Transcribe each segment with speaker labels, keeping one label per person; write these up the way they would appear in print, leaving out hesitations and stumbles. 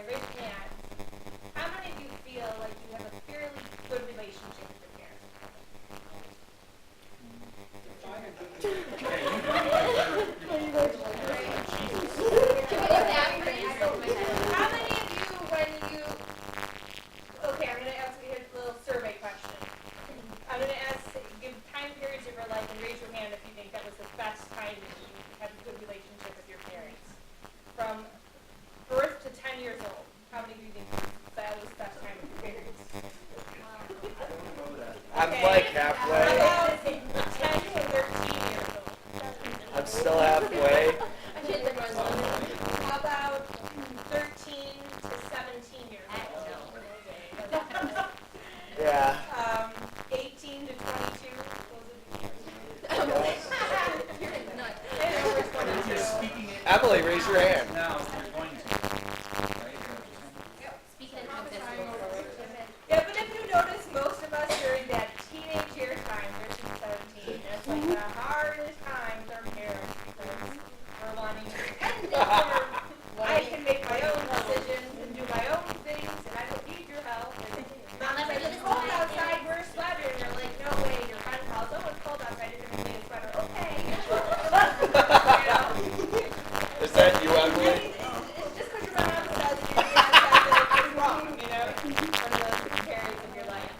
Speaker 1: by raising hands, how many of you feel like you have a fairly good relationship with your parents? How many of you, when you, okay, I'm going to ask you a little survey question. I'm going to ask, give time periods of your life and raise your hand if you think that was the best time that you had a good relationship with your parents. From birth to 10 years old, how many of you think that was the best time with your parents?
Speaker 2: I'm like halfway.
Speaker 1: How about 10 to 13 years old?
Speaker 2: I'm still halfway.
Speaker 1: How about 13 to 17 years old?
Speaker 2: Yeah.
Speaker 1: 18 to 22?
Speaker 2: Emily, raise your hand.
Speaker 3: Now you're going to.
Speaker 1: Yeah, but if you notice, most of us during that teenage year time, 13 to 17, it's like the hardest time with our parents because we're wanting independence. I can make my own decisions and do my own things, and I don't need your help. And Mom says it's cold outside, wear a sweater, and you're like, no way. Your friend calls, oh, it's cold outside, you're gonna need a sweater. Okay.
Speaker 2: Is that you,
Speaker 1: I
Speaker 2: Emily?
Speaker 1: mean, it's just because your mom says and your dad says that it's wrong, one of those periods of your life.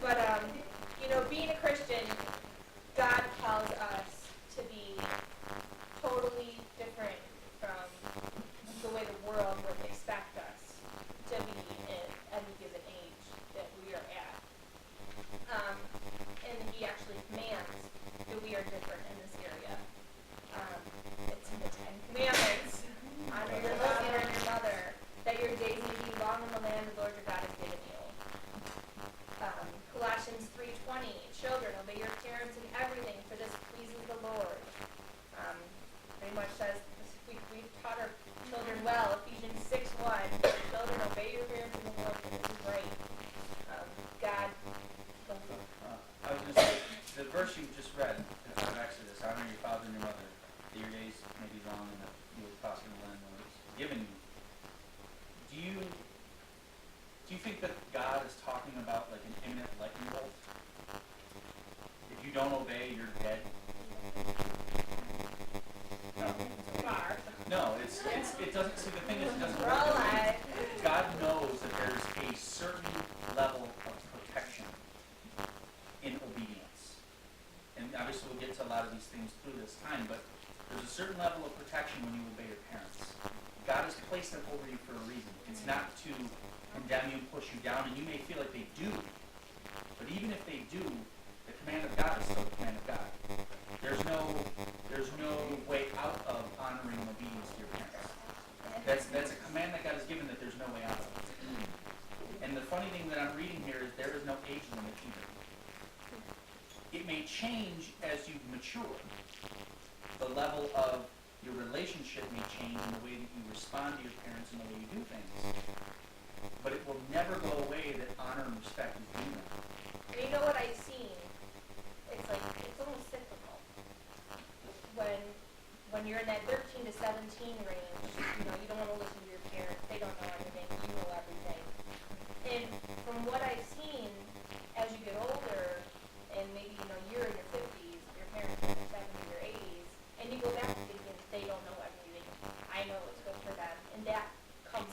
Speaker 1: But, being a Christian, God calls us to be totally different from the way the world would expect us to be at any given age that we are at. And He actually commands that we are different in this area. It's in the Ten Commandments. Honor your father and your mother, that your days may be long in the land the Lord your God has given you. Colossians 3:20, children, obey your parents in everything, for this pleases the Lord. Very much says, we've taught our children well. Ephesians 6:1, children, obey your parents in the Lord, for this is right. God.
Speaker 3: I was going to say, the verse you just read out of Exodus, honor your father and your mother, that your days may be long and that you will prosper in the land the Lord has given you. Do you think that God is talking about like an imminent lightning bolt? If you don't obey, you're dead. No, it doesn't. See, the thing is, it doesn't work. God knows that there's a certain level of protection in obedience, and obviously we'll get to a lot of these things through this time. But there's a certain level of protection when you obey your parents. God has placed them over you for a reason. It's not to condemn you and push you down, and you may feel like they do. But even if they do, the command of God is still the command of God. There's no way out of honoring and obedience to your parents. That's a command that God has given that there's no way out of. And the funny thing that I'm reading here is there is no age limit either. It may change as you mature. The level of your relationship may change in the way that you respond to your parents and the way you do things. But it will never go away that honor and respect is due them.
Speaker 1: And you know what I've seen? It's almost cyclical. When you're in that 13 to 17 range, you don't want to listen to your parents. They don't know everything. You know everything. And from what I've seen, as you get older, and maybe you're in your 50s, your parents are in their 70s or 80s, and you go back to thinking they don't know everything. I know what's good for them, and that comes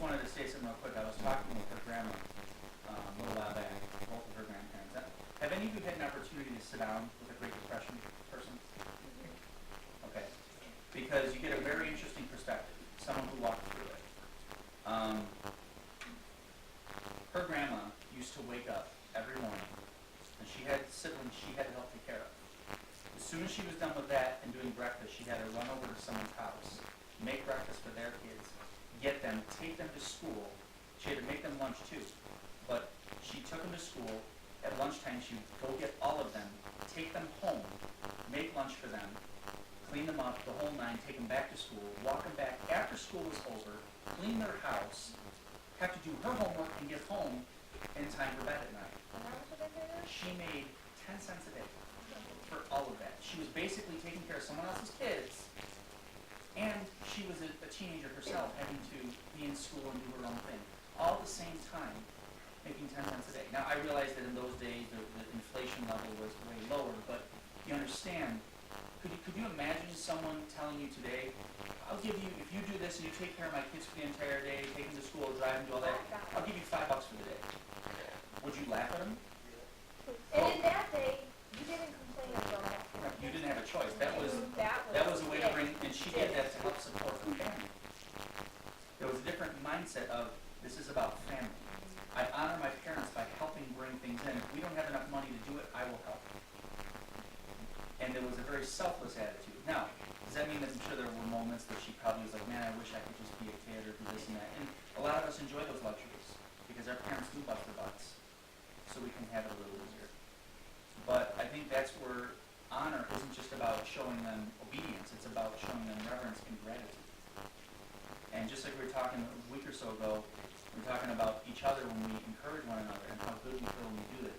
Speaker 3: wanted to say something real quick. I was talking with her grandma a little while back, both of her grandparents. Have any of you had an opportunity to sit down with a Great Depression person? Okay. Because you get a very interesting perspective, someone who walked through it. Her grandma used to wake up every morning, and she had siblings she had to help take care of. As soon as she was done with that and doing breakfast, she had to run over to someone's house, make breakfast for their kids, get them, take them to school. She had to make them lunch too, but she took them to school. At lunchtime, she would go get all of them, take them home, make lunch for them, clean them up, the whole nine, take them back to school, walk them back after school was over, clean their house, have to do her homework and get home in time for bed at night. She made 10 cents a day for all of that. She was basically taking care of someone else's kids, and she was a teenager herself, having to be in school and do her own thing, all at the same time, making 10 cents a day. Now, I realize that in those days, the inflation level was way lower, but you understand, could you imagine someone telling you today, I'll give you, if you do this and you take care of my kids for the entire day, take them to school, drive them, do all that, I'll give you $5 for the day. Would you laugh at them?
Speaker 1: And in that day, you didn't complain about that.
Speaker 3: You didn't have a choice. That was a way to bring, and she did that to help support her family. There was a different mindset of, this is about family. I honor my parents by helping bring things in. If we don't have enough money to do it, I will help. And there was a very selfless attitude. Now, does that mean that I'm sure there were moments that she probably was like, man, I wish I could just be a kid or do this and that. And a lot of us enjoy those luxuries because our parents do bust their butts so we can have it a little easier. But I think that's where honor isn't just about showing them obedience. It's about showing them reverence and gratitude. And just like we were talking a week or so ago, we're talking about each other when we encourage one another and how good we feel when we do it.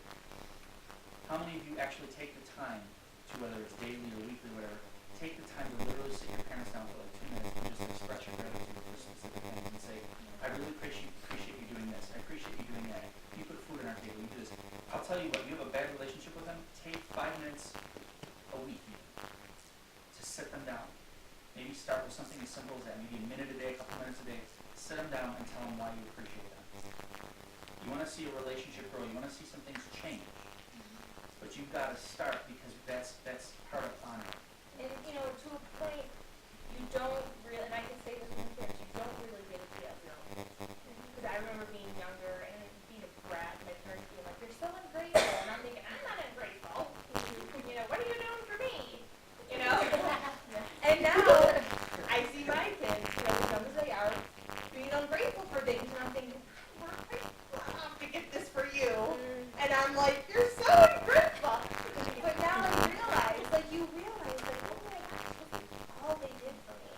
Speaker 3: How many of you actually take the time to, whether it's daily or weekly or whatever, take the time to literally sit your parents down for like 2 minutes and just express your gratitude for specific things and say, I really appreciate you doing this. I appreciate you doing that. You put food on our table. You do this. I'll tell you what, you have a bad relationship with them, take 5 minutes a week to sit them down. Maybe start with something as simple as that. Maybe a minute a day, a couple minutes a day. Sit them down and tell them why you appreciate them. You want to see a relationship grow. You want to see some things change. But you've got to start because that's part of honor.
Speaker 1: And, to a point, you don't really, and I can say this with kids, you don't really get it your own. Because I remember being younger and being a brat, and my parents being like, you're so ungrateful. And I'm thinking, I'm not ungrateful. What are you doing for me? And now, I see my kids, as young as they are, being ungrateful for things, and I'm thinking, we're grateful enough to get this for you. And I'm like, you're so ungrateful. But now I realize, you realize, oh my gosh, this is all they did for me.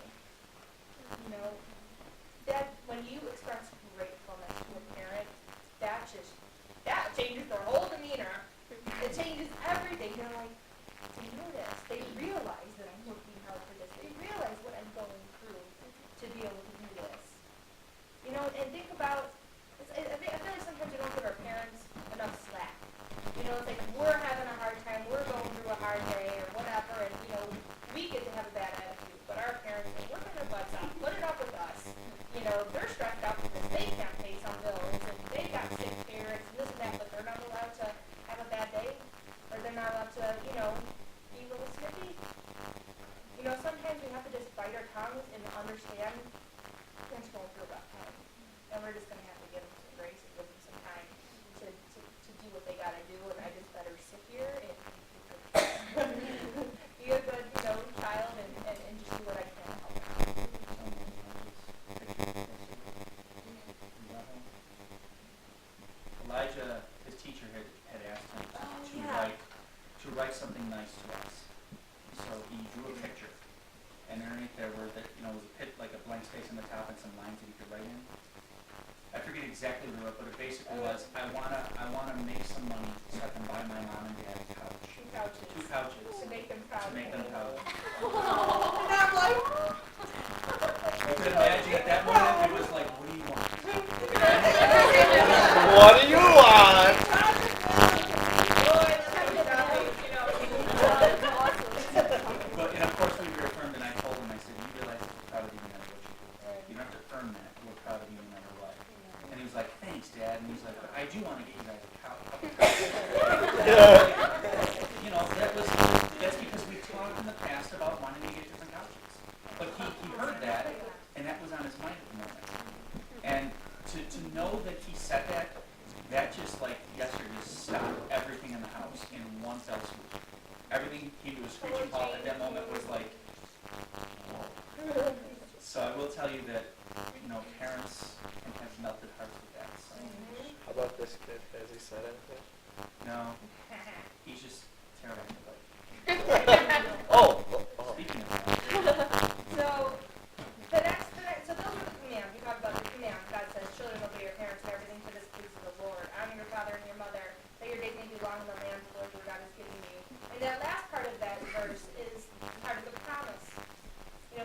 Speaker 1: That when you express gratefulness to a parent, that changes their whole demeanor. It changes everything. They're like, they notice. They realize that I'm working hard for this. They realize what I'm going through to be able to do this. And think about, I feel like sometimes we don't give our parents enough slack. It's like we're having a hard time, we're going through a hard day or whatever, and, we get to have a bad attitude. But our parents are working their butts off, put it up with us. They're stressed out because they can't pay some bills, and they got sick parents, and this and that, but they're not allowed to have a bad day, or they're not allowed to, be a little snippy. Sometimes we have to just bite our tongues and understand things going through a rough time. And we're just going to have to give them some grace and give them some time to do what they got to do, and I just better sit here and be a good, child and just do what I can to help out.
Speaker 3: Elijah, his teacher, had asked him to write something nice to us. So he drew a picture, and underneath there was like a blank space on the top and some lines that he could write in. I forget exactly what he wrote, but it basically was, I wanna make some money so I can buy my mom and dad a couch. 2 couches.
Speaker 1: To make them proud.
Speaker 3: To make them proud.
Speaker 1: And I'm like,
Speaker 3: You could imagine at that moment it was like, what do you want?
Speaker 2: What do you want?
Speaker 3: But and of course we reaffirmed, and I told him, I said, you realize that we're proud of you no matter what you do. You don't have to earn that. We're proud of you no matter what. thanks, Dad. And he's like, but I do want to get you guys a couch. That's because we've talked in the past about wanting to get different couches. But he heard that, and that was on his mind at the moment. And to know that he said that just like yesterday just stopped everything in the house in one fell swoop. Everything came to a screeching halt at that moment was like, whoa. So I will tell you that, parents can have melted hearts with that. So.
Speaker 2: How about this kid? Has he said anything?
Speaker 3: No, he's just terrible.
Speaker 2: Oh.
Speaker 3: Speaking of that.
Speaker 1: So so those are the commands. We talked about the commands. God says, children, obey your parents and everything to displease the Lord. Honor your father and your mother, that your days may be long in the land the Lord your God is giving you. And that last part of that verse is part of the promise.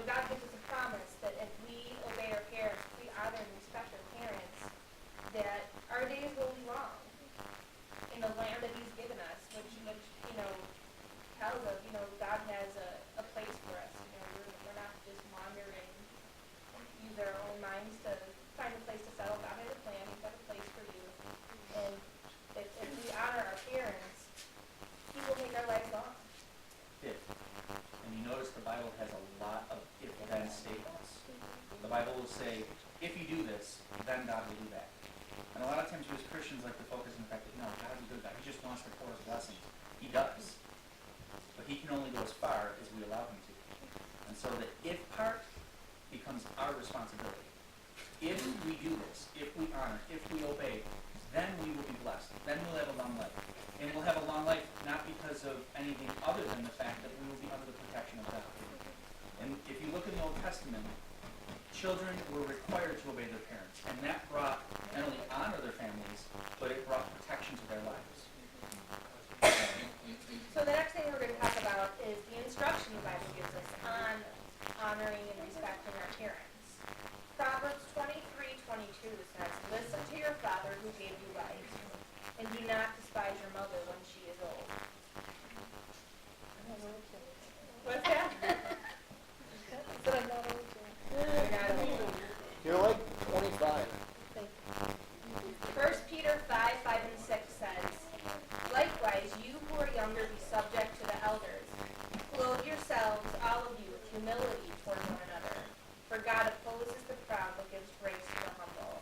Speaker 1: God gives us a promise that if we obey our parents, if we honor and respect our parents, that our days will be long in the land that He's given us, which tells us, God has a place for us. We're not just wandering, use our own minds to find a place to settle. God has a plan. He's got a place for you. And if we honor our parents, He will make our lives long.
Speaker 3: And you notice the Bible has a lot of if-then statements. The Bible will say, if you do this, then God will do that. And a lot of times we as Christians like to focus on the fact that, no, God is a good God. He just wants to pour His blessings. He does. But He can only go as far as we allow Him to. And so the if part becomes our responsibility. If we do this, if we honor, if we obey, then we will be blessed. Then we'll have a long life. And we'll have a long life not because of anything other than the fact that we will be under the protection of God. And if you look in the Old Testament, children were required to obey their parents. And that brought not only honor their families, but it brought protection to their lives.
Speaker 1: So the next thing we're going to talk about is the instruction the Bible gives us on honoring and respecting our parents. Proverbs 23:22 says, listen to your father who gave you life, and do not despise your mother when she is old. What's that? You're not old.
Speaker 2: You're like 25.
Speaker 1: 1 Peter 5:5 and 6 says, likewise, you who are younger, be subject to the elders. Clothe yourselves, all of you, with humility toward one another. For God opposes the proud, but gives grace to the humble.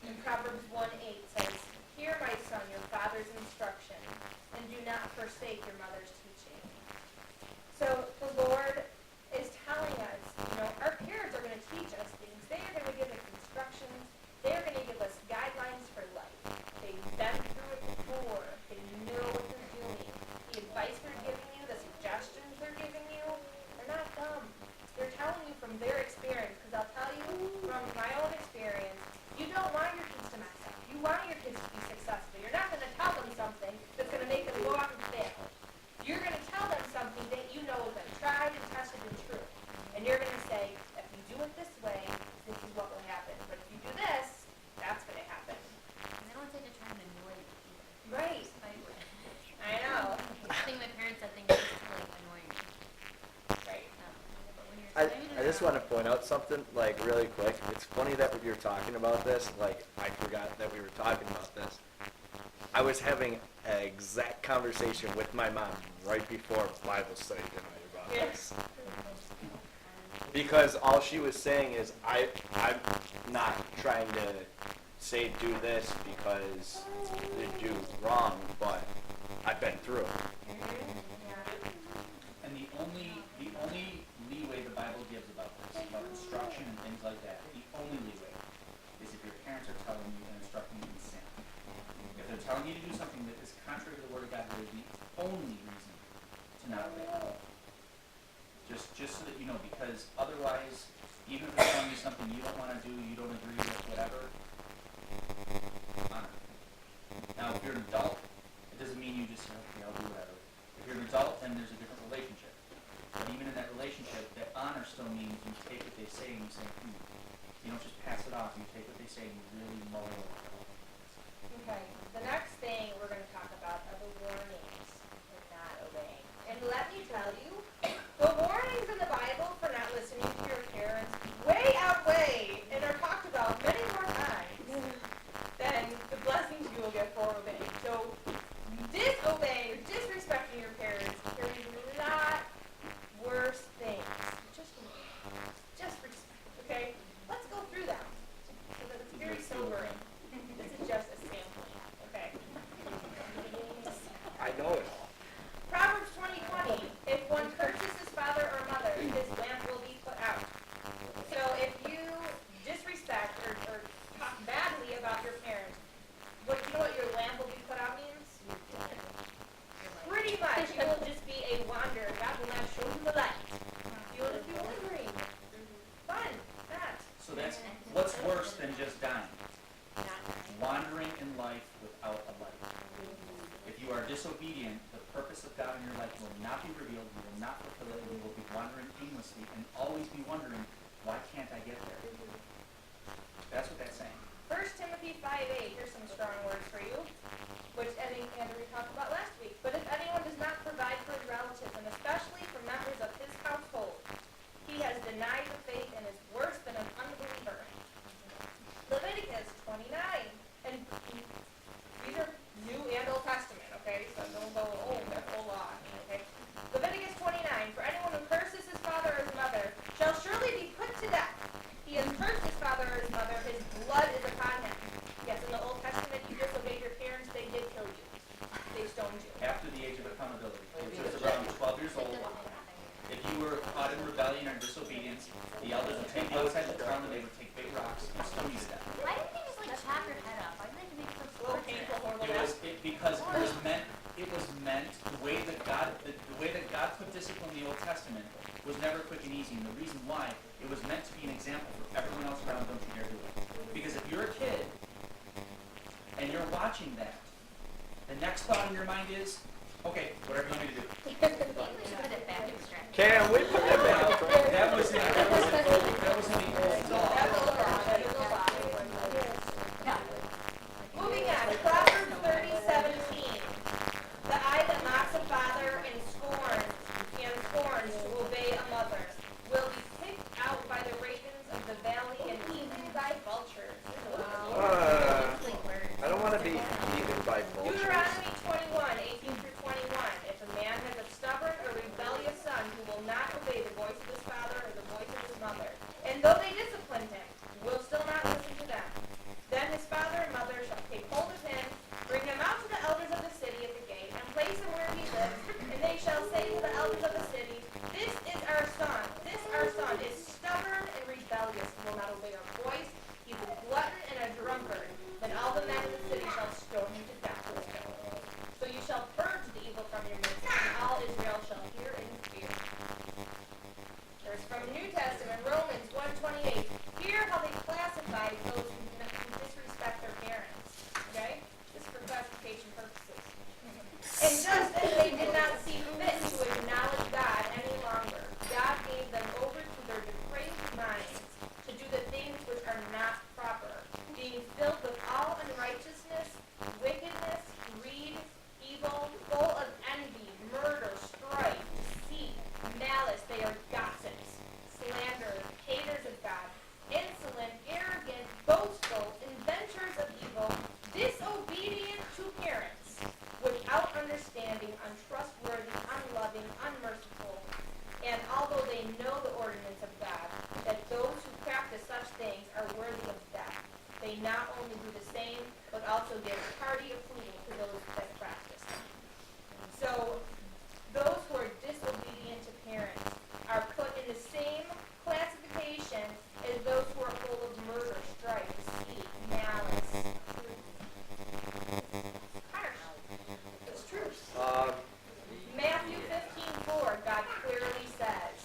Speaker 1: And Proverbs 1:8 says, hear, my son, your father's instruction, and do not forsake your mother's teaching. So the Lord is telling us, our parents are going to teach us things. They are going to give us instructions. They are going to give us guidelines for life. They've been through it before. They know what they're doing. The advice they're giving you, the suggestions they're giving you, they're not dumb. They're telling you from their experience. Because I'll tell you from my own experience, you don't want your kids to mess up. You want your kids to be successful. You're not going to tell them something that's going to make them go out and fail. You're going to tell them something that you know has been tried and tested and true. And you're going to say, if you do it this way, this is what will happen. But if you do this, that's going to happen.
Speaker 4: And I don't think they're trying to annoy you either.
Speaker 1: Right. I know.
Speaker 4: I think my parents said things just to like annoy me.
Speaker 1: Right.
Speaker 4: But when you're
Speaker 2: I just want to point out something, like, really quick. It's funny that when you're talking about this, like, I forgot that we were talking about this. I was having an exact conversation with my mom right before Bible study tonight about this. Because all she was saying is, I'm not trying to say do this because they do wrong, but I've been through it.
Speaker 3: And the only leeway the Bible gives about this, about instruction and things like that, the only leeway is if your parents are telling you and instructing you in sin. If they're telling you to do something that is contrary to the Word of God, that is the only reason to not obey them. Just so that you know, because otherwise, even if they're telling you something you don't want to do, you don't agree with, whatever, honor. Now, if you're an adult, it doesn't mean you just say, okay, I'll do whatever. If you're an adult, then there's a different relationship. But even in that relationship, that honor still means you take what they say and you say, you don't just pass it off. You take what they say and you really mull it over.
Speaker 1: Okay. The next thing we're going to talk about are the warnings for not obeying. And let me tell you, the warnings in the Bible for not listening to your parents way outweigh and are talked about many more times
Speaker 3: than just dying. Wandering in life without a light. If you are disobedient, the purpose of God in your life will not be revealed, you will not fulfill it, and you will be wandering aimlessly and always be wondering, why can't I get there? That's what that's saying.
Speaker 1: 1 Timothy 5:8, here's some strong words for you, which Andrew talked about last week. But if anyone does not provide for his relatives, and especially for members of his household, he has denied the faith and is worse than an unbeliever. Leviticus 29, and these are New and Old Testament, okay? So don't go, oh, that's old law, okay? Leviticus 29, for anyone who curses his father or his mother shall surely be put to death. He has cursed his father or his mother, his blood is upon him. Yes, in the Old Testament, you disobeyed your parents, they did kill you. They stoned you.
Speaker 3: After the age of accountability, which is around 12 years old, if you were caught in rebellion or disobedience, the elders would take you outside the town and they would take big rocks and stone you to death.
Speaker 4: Why didn't they just like chop your head off? Why did they have to make it so
Speaker 1: Little
Speaker 4: torturous?
Speaker 1: painful, horrible
Speaker 3: Because
Speaker 1: death.
Speaker 3: it was meant the way that God put discipline in the Old Testament was never quick and easy. And the reason why, it was meant to be an example for everyone else around. Don't you dare do it. Because if you're a kid and you're watching that, the next thought in your mind is, okay, whatever you want me to do.
Speaker 4: We should put it back in strength.
Speaker 2: Can we put that back?
Speaker 3: That was in the old law.
Speaker 1: That's old law, that is old law. Moving on, Proverbs 30:17. The eye that mocks a father and scorns to obey a mother will be picked out by the ravens of the valley and eaten by vultures.
Speaker 2: I don't want to be eaten by vultures.
Speaker 1: Deuteronomy 21:18-21. If a man has a stubborn or rebellious son who will not obey the voice of his father or the voice of his mother, and though they disciplined him, will still not listen to them, then his father and mother shall take hold of him, bring him out to the elders of the city at the gate, and place him where he lives, and they shall say to the elders of the city, this our son is stubborn and rebellious, and will not obey our voice. He is a glutton and a drunkard. Then all the men of the city shall stone him to death with stones. So you shall purge the evil from your midst, and all Israel shall hear and fear. There's from the New Testament, Romans 1:28. Hear how they classify those who disrespect their parents. Okay? This is for classification purposes. And just as they did not see fit to acknowledge God any longer, God gave them over to their depraved minds to do the things which are not proper, being filled with all unrighteousness, wickedness, greed, evil, full of envy, murder, strife, deceit, malice. They are gossips, slanderers, haters of God, insolent, arrogant, boastful, inventors of evil, disobedient to parents, without understanding, untrustworthy, unloving, unmerciful. And although they know the ordinance of God, that those who practice such things are worthy of death, they not only do the same, but also give hearty approval to those that practice them. So, those who are disobedient to parents are put in the same classification as those who are full of murder, strife, deceit, malice. Harsh. It's true. Matthew 15:4, God clearly says,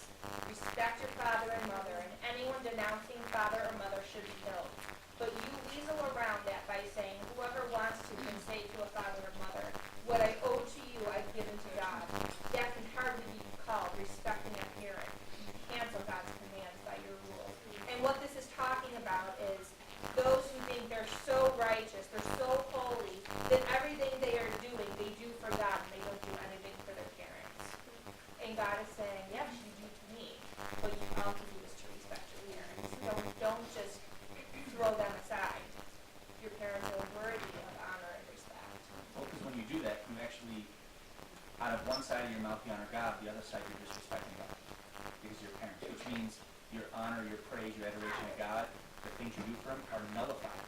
Speaker 1: respect your father and mother, and anyone denouncing father or mother should be killed. But you weasel around that by saying, whoever wants to can say to a father or mother, what I owe to you I've given to God. That can hardly be called respecting a parent. You cancel God's commands by your rules. And what this is talking about is those who think they're so righteous, they're so holy, that everything they are doing, they do for God, and they don't do anything for their parents. And God is saying, yes, you do to me, but you also do this to respect your parents. So don't just throw them aside. Your parents are worthy of honor and respect.
Speaker 3: Well, because when you do that, you actually, out of one side of your mouth, you honor God, the other side, you're disrespecting God. Because you're parents, which means your honor, your praise, your adoration of God, the things you do for Him are nullified.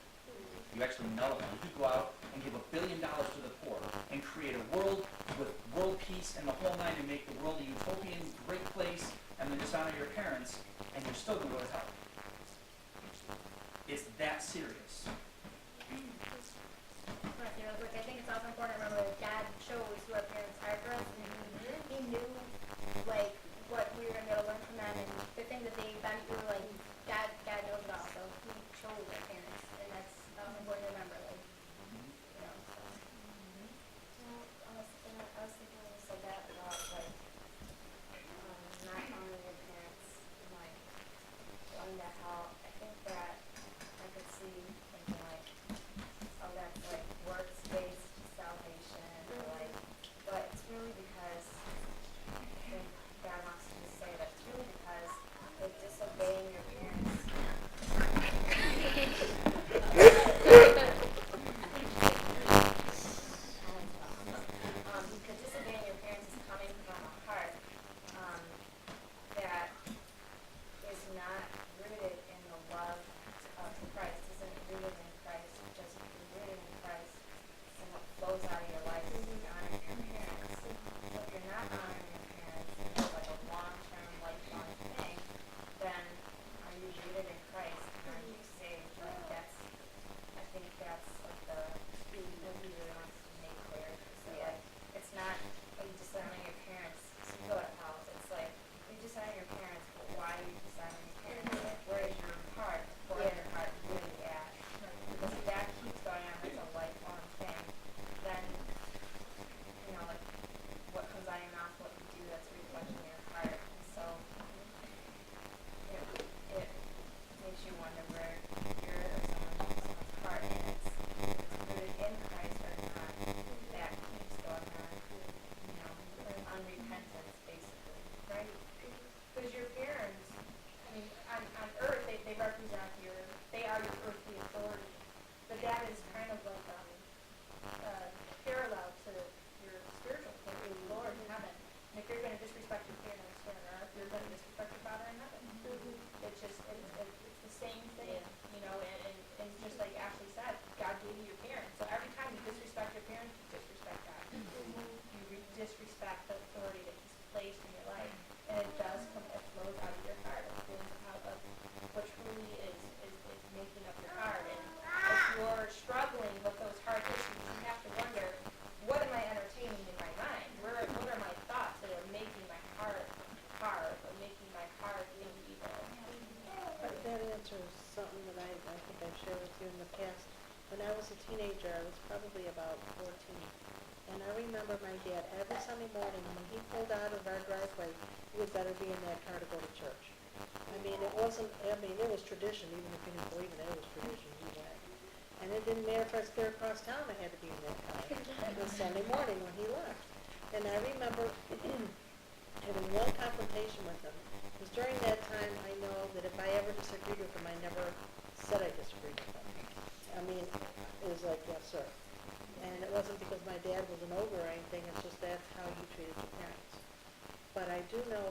Speaker 3: You actually nullify. You could go out and give $1 billion to the poor and create a world with world peace and the whole nine and make the world a utopian, great place, and then dishonor your parents, and you're still going to go to hell. It's that serious.
Speaker 5: I think it's also important to remember that God chose who our parents are for us, and He knew, like, what we were going to be able to learn from them, and the things that they've been through, like, God knows it all, so He chose our parents.
Speaker 1: maybe your parents. So every time you disrespect your parents, you disrespect God. You disrespect the authority that He's placed in your life, and it does come. It flows out of your heart. It flows out of what truly is making up your heart. And if you're struggling with those heart issues, you have to wonder, what am I entertaining in my mind? What are my thoughts that are making my heart hard or making my heart think evil?
Speaker 6: But that answers something that I think I've shared with you in the past. When I was a teenager, I was probably about 14. And I remember my dad, every Sunday morning, when he pulled out of our driveway, he would better be in that car to go to church. It was tradition, even if you didn't believe in it, it was tradition, he went. And it didn't matter if I was there across town, I had to be in that car. It was Sunday morning when he left. And I remember having one confrontation with him. Because during that time, I know that if I ever disagreed with him, I never said I disagreed with him. It was like, yes, sir. And it wasn't because my dad was an ogre or anything, it's just that's how you treated your parents. But I do know,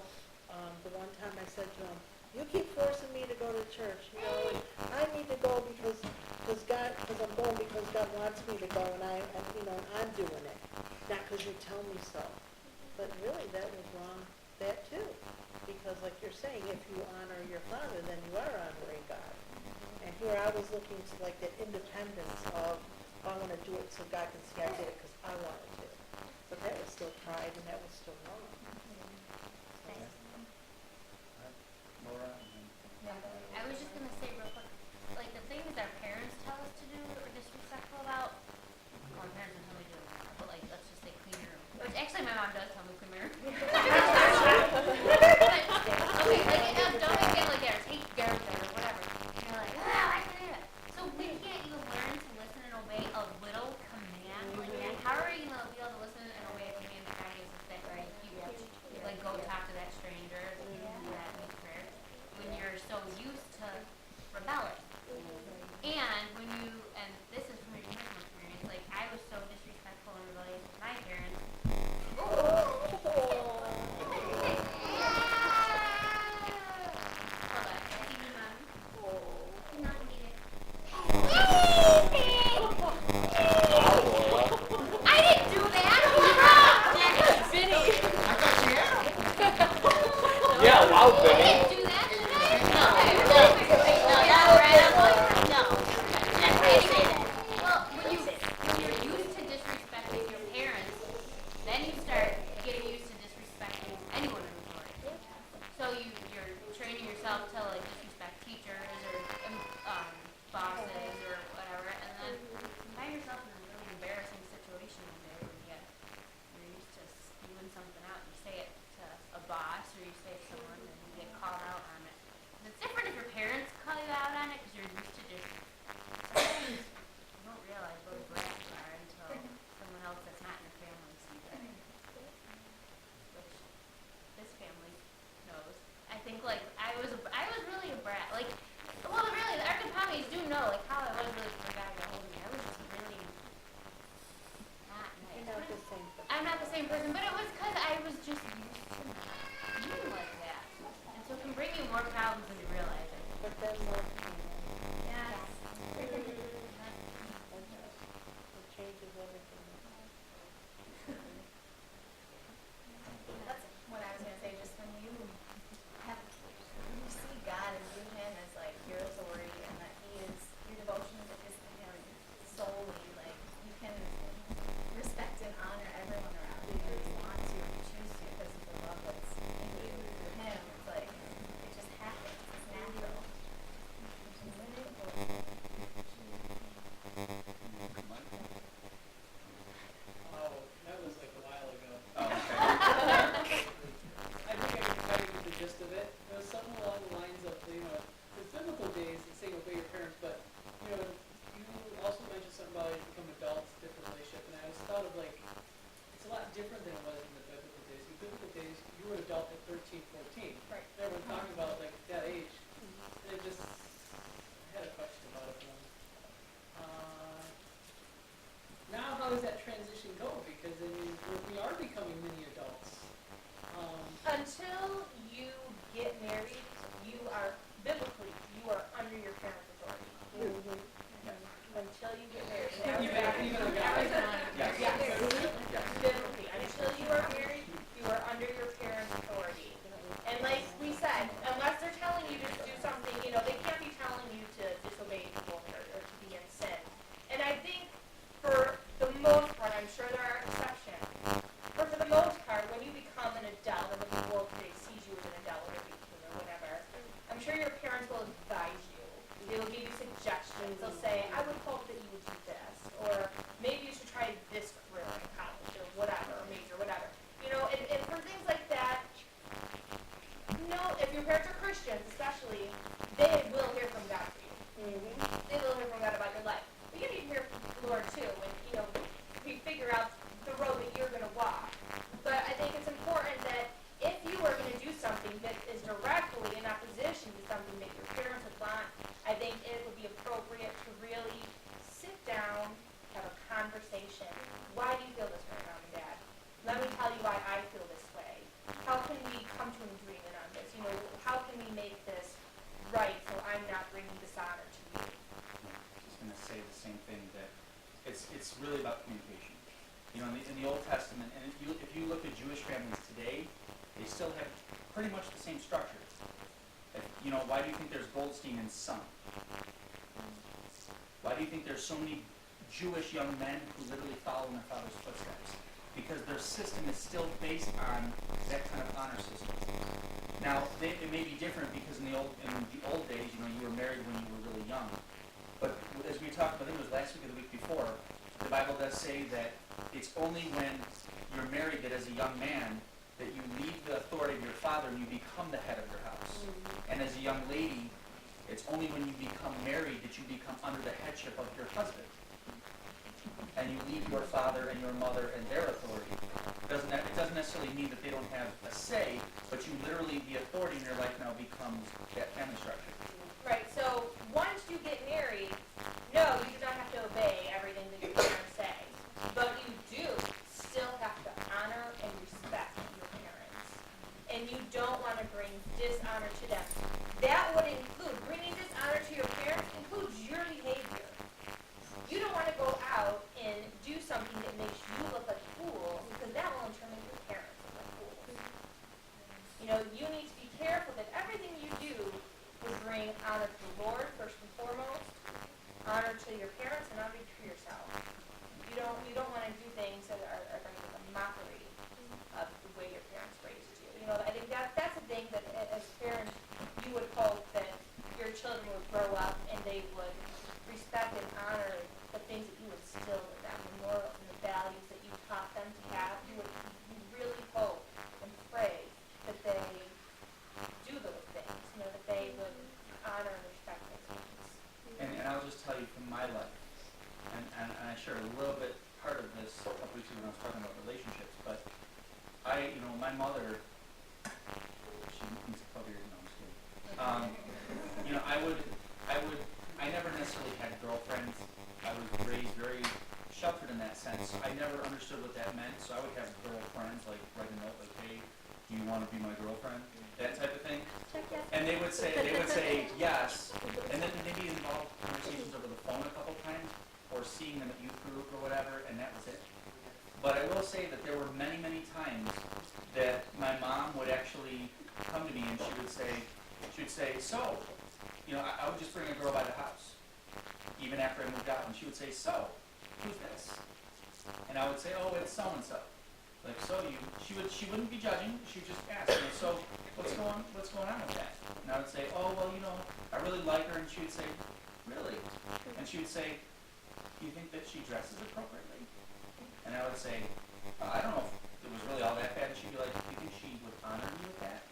Speaker 6: the one time I said to him, you keep forcing me to go to church, and I need to go because I'm going because God wants me to go, and I'm doing it, not because you tell me so. But really, that was wrong, that too. Because like you're saying, if you honor your father, then you are honoring God. And here I was looking to like that independence of, I want to do it so God can see I did it because I wanted to. But that was still pride, and that was still wrong.
Speaker 2: Laura?
Speaker 4: I was just gonna say real quick, like the things our parents tell us to do or disrespectful about, well, my parents don't tell me to do it, but like let's just say clean your room. Which actually my mom does tell me to clean my room. But, okay, like don't make it like that or take garbage out or whatever. And you're like, I can do that. So we can't even learn to listen and obey a little command like that. How are you gonna be able to listen and obey a command that God gives us that right? You like go talk to that stranger, do that in prayer. When you're so used to rebelling. And and this is from your personal experience, like I was so disrespectful and rebellious with my parents. Hold on, I see you, Mom. Not needed. I didn't do that! Vinny!
Speaker 3: I thought she had 'em.
Speaker 2: Yeah, wow,
Speaker 4: I
Speaker 2: Benny.
Speaker 4: didn't do that, did I? Well, when you're used to disrespecting your parents, then you start getting used to disrespecting anyone in authority. So you're training yourself to like disrespect teachers or bosses or whatever, and then you find yourself in a really embarrassing situation one day where you're used to spewing something out. You say it to a boss or you say it to someone and you get called out on it. And it's different if your parents call you out on it because you're used to just. You don't realize what a brat you are until someone else that's not in your family sees it. Which this family knows. I think like I was really a brat. Like, well, really, the Arkapamis do know like how I was really for a guy to hold me. I was just really not nice.
Speaker 6: You're not the same person.
Speaker 4: I'm not the same person, but it was because I was just used to not being like that. And so it can bring you more problems than you realize it.
Speaker 6: But then more,
Speaker 4: Yes.
Speaker 6: it changes everything.
Speaker 5: That's what I was gonna say. Just when you see God and view Him as like your authority, and that He is your devotion is to Him solely. Like you can respect and honor everyone around you. You want to, and you choose to, because of the love that's in you through Him. It's like it just happens. It's natural. Which is beautiful.
Speaker 7: Oh, that was like a while ago.
Speaker 3: Oh, okay.
Speaker 7: I think I can tell you the gist of it. It was something along the lines of, the biblical days, it's saying obey your parents, but, you also mentioned something about you become adults, different relationship, and I just thought of like, it's a lot different than it was in the biblical days. In the biblical days, you were an adult at 13, 14.
Speaker 1: Right.
Speaker 7: Everyone talking about like that age. And it just, I had a question about it. Now how does that transition go? Because we are becoming mini adults.
Speaker 1: Until you get married, you are biblically under your parents' authority. Until you get married.
Speaker 7: even a guy.
Speaker 3: Yes.
Speaker 1: Yes.
Speaker 3: Yes.
Speaker 1: Biblically, until you are married, you are under your parents' authority. And like we said, unless they're telling you to do something, they can't be telling you to disobey people or to be in sin. And I think for the most part, I'm sure there are exceptions, but for the most part, when you become an adult and the world today sees you as an adult or a whatever, I'm sure your parents will advise you. They will give you suggestions. They'll say, I would hope that you would do this, or maybe you should try this career in college, or whatever, or major, whatever. And for things like that, if your parents are Christians, especially, they will hear from God for you. They will hear from God about your life. But you need to hear from the Lord too, when we figure out the road that you're going to walk. But I think it's important that if you are going to do something that is directly in opposition to something that your parents would want, I think it would be appropriate to really sit down, have a conversation. Why do you feel this way, Mom and Dad? Let me tell you why I feel this way. How can we come to an agreement on this? How can we make this right so I'm not bringing dishonor to you?
Speaker 3: Just going to say the same thing, that it's really about communication. In the Old Testament, and if you look at Jewish families today, they still have pretty much the same structure. Why do you think there's Goldstein and Son? Why do you think there's so many Jewish young men who literally follow in their father's footsteps? Because their system is still based on that kind of honor system. Now, it may be different because in the old days, you were married when you were really young. But as we talked about, I think it was last week or the week before, the Bible does say that it's only when you're married that as a young man that you leave the authority of your father and you become the head of your house. And as a young lady, it's only when you become married that you become under the headship of your husband. And you leave your father and your mother and their authority. It doesn't necessarily mean that they don't have a say, but you literally, the authority in your life now becomes that family structure.
Speaker 1: Right, so once you get married, no, you do not have to obey everything that your parents say. But you do still have to honor and respect your parents. And you don't want to bring dishonor to them. That would include, bringing dishonor to your parents includes your behavior. You don't want to go out and do something that makes you look like fools, because that will in turn make your parents look like fools. You need to be careful that everything you do will bring honor to the Lord first and foremost, honor to your parents, and honor to yourself. You don't want to do things that are going to be a mockery of the way your parents raised you. I think that's a thing that as parents you would hope that your children would grow up and they would respect and honor the things that you instilled in them, the morals and the values that you taught them to have. You really hope and pray that they do those things, that they would honor and respect those things.
Speaker 3: And I'll just tell you from my life, and I shared a little bit part of this a couple weeks ago when I was talking about relationships, but my mother, she needs to cover your nose too. I never necessarily had girlfriends. I was raised very sheltered in that sense. I never understood what that meant, so I would have girlfriends, like write a note like, hey, do you want to be my girlfriend? That type of thing.
Speaker 5: Check yes.
Speaker 3: And they would say yes, and then maybe involve conversations over the phone a couple times, or seeing them at youth group or whatever, and that was it. But I will say that there were many, many times that my mom would actually come to me and she would say, so, I would just bring a girl by the house, even after I moved out, and she would say, so, who's this? And I would say, oh, it's so-and-so. Like, she wouldn't be judging, she would just ask, so, what's going on with that? And I would say, oh, well, I really like her, and she would say, really? And she would say, do you think that she dresses appropriately? And I would say, I don't know if it was really all that bad. And she'd be like, do you think she would honor me with that?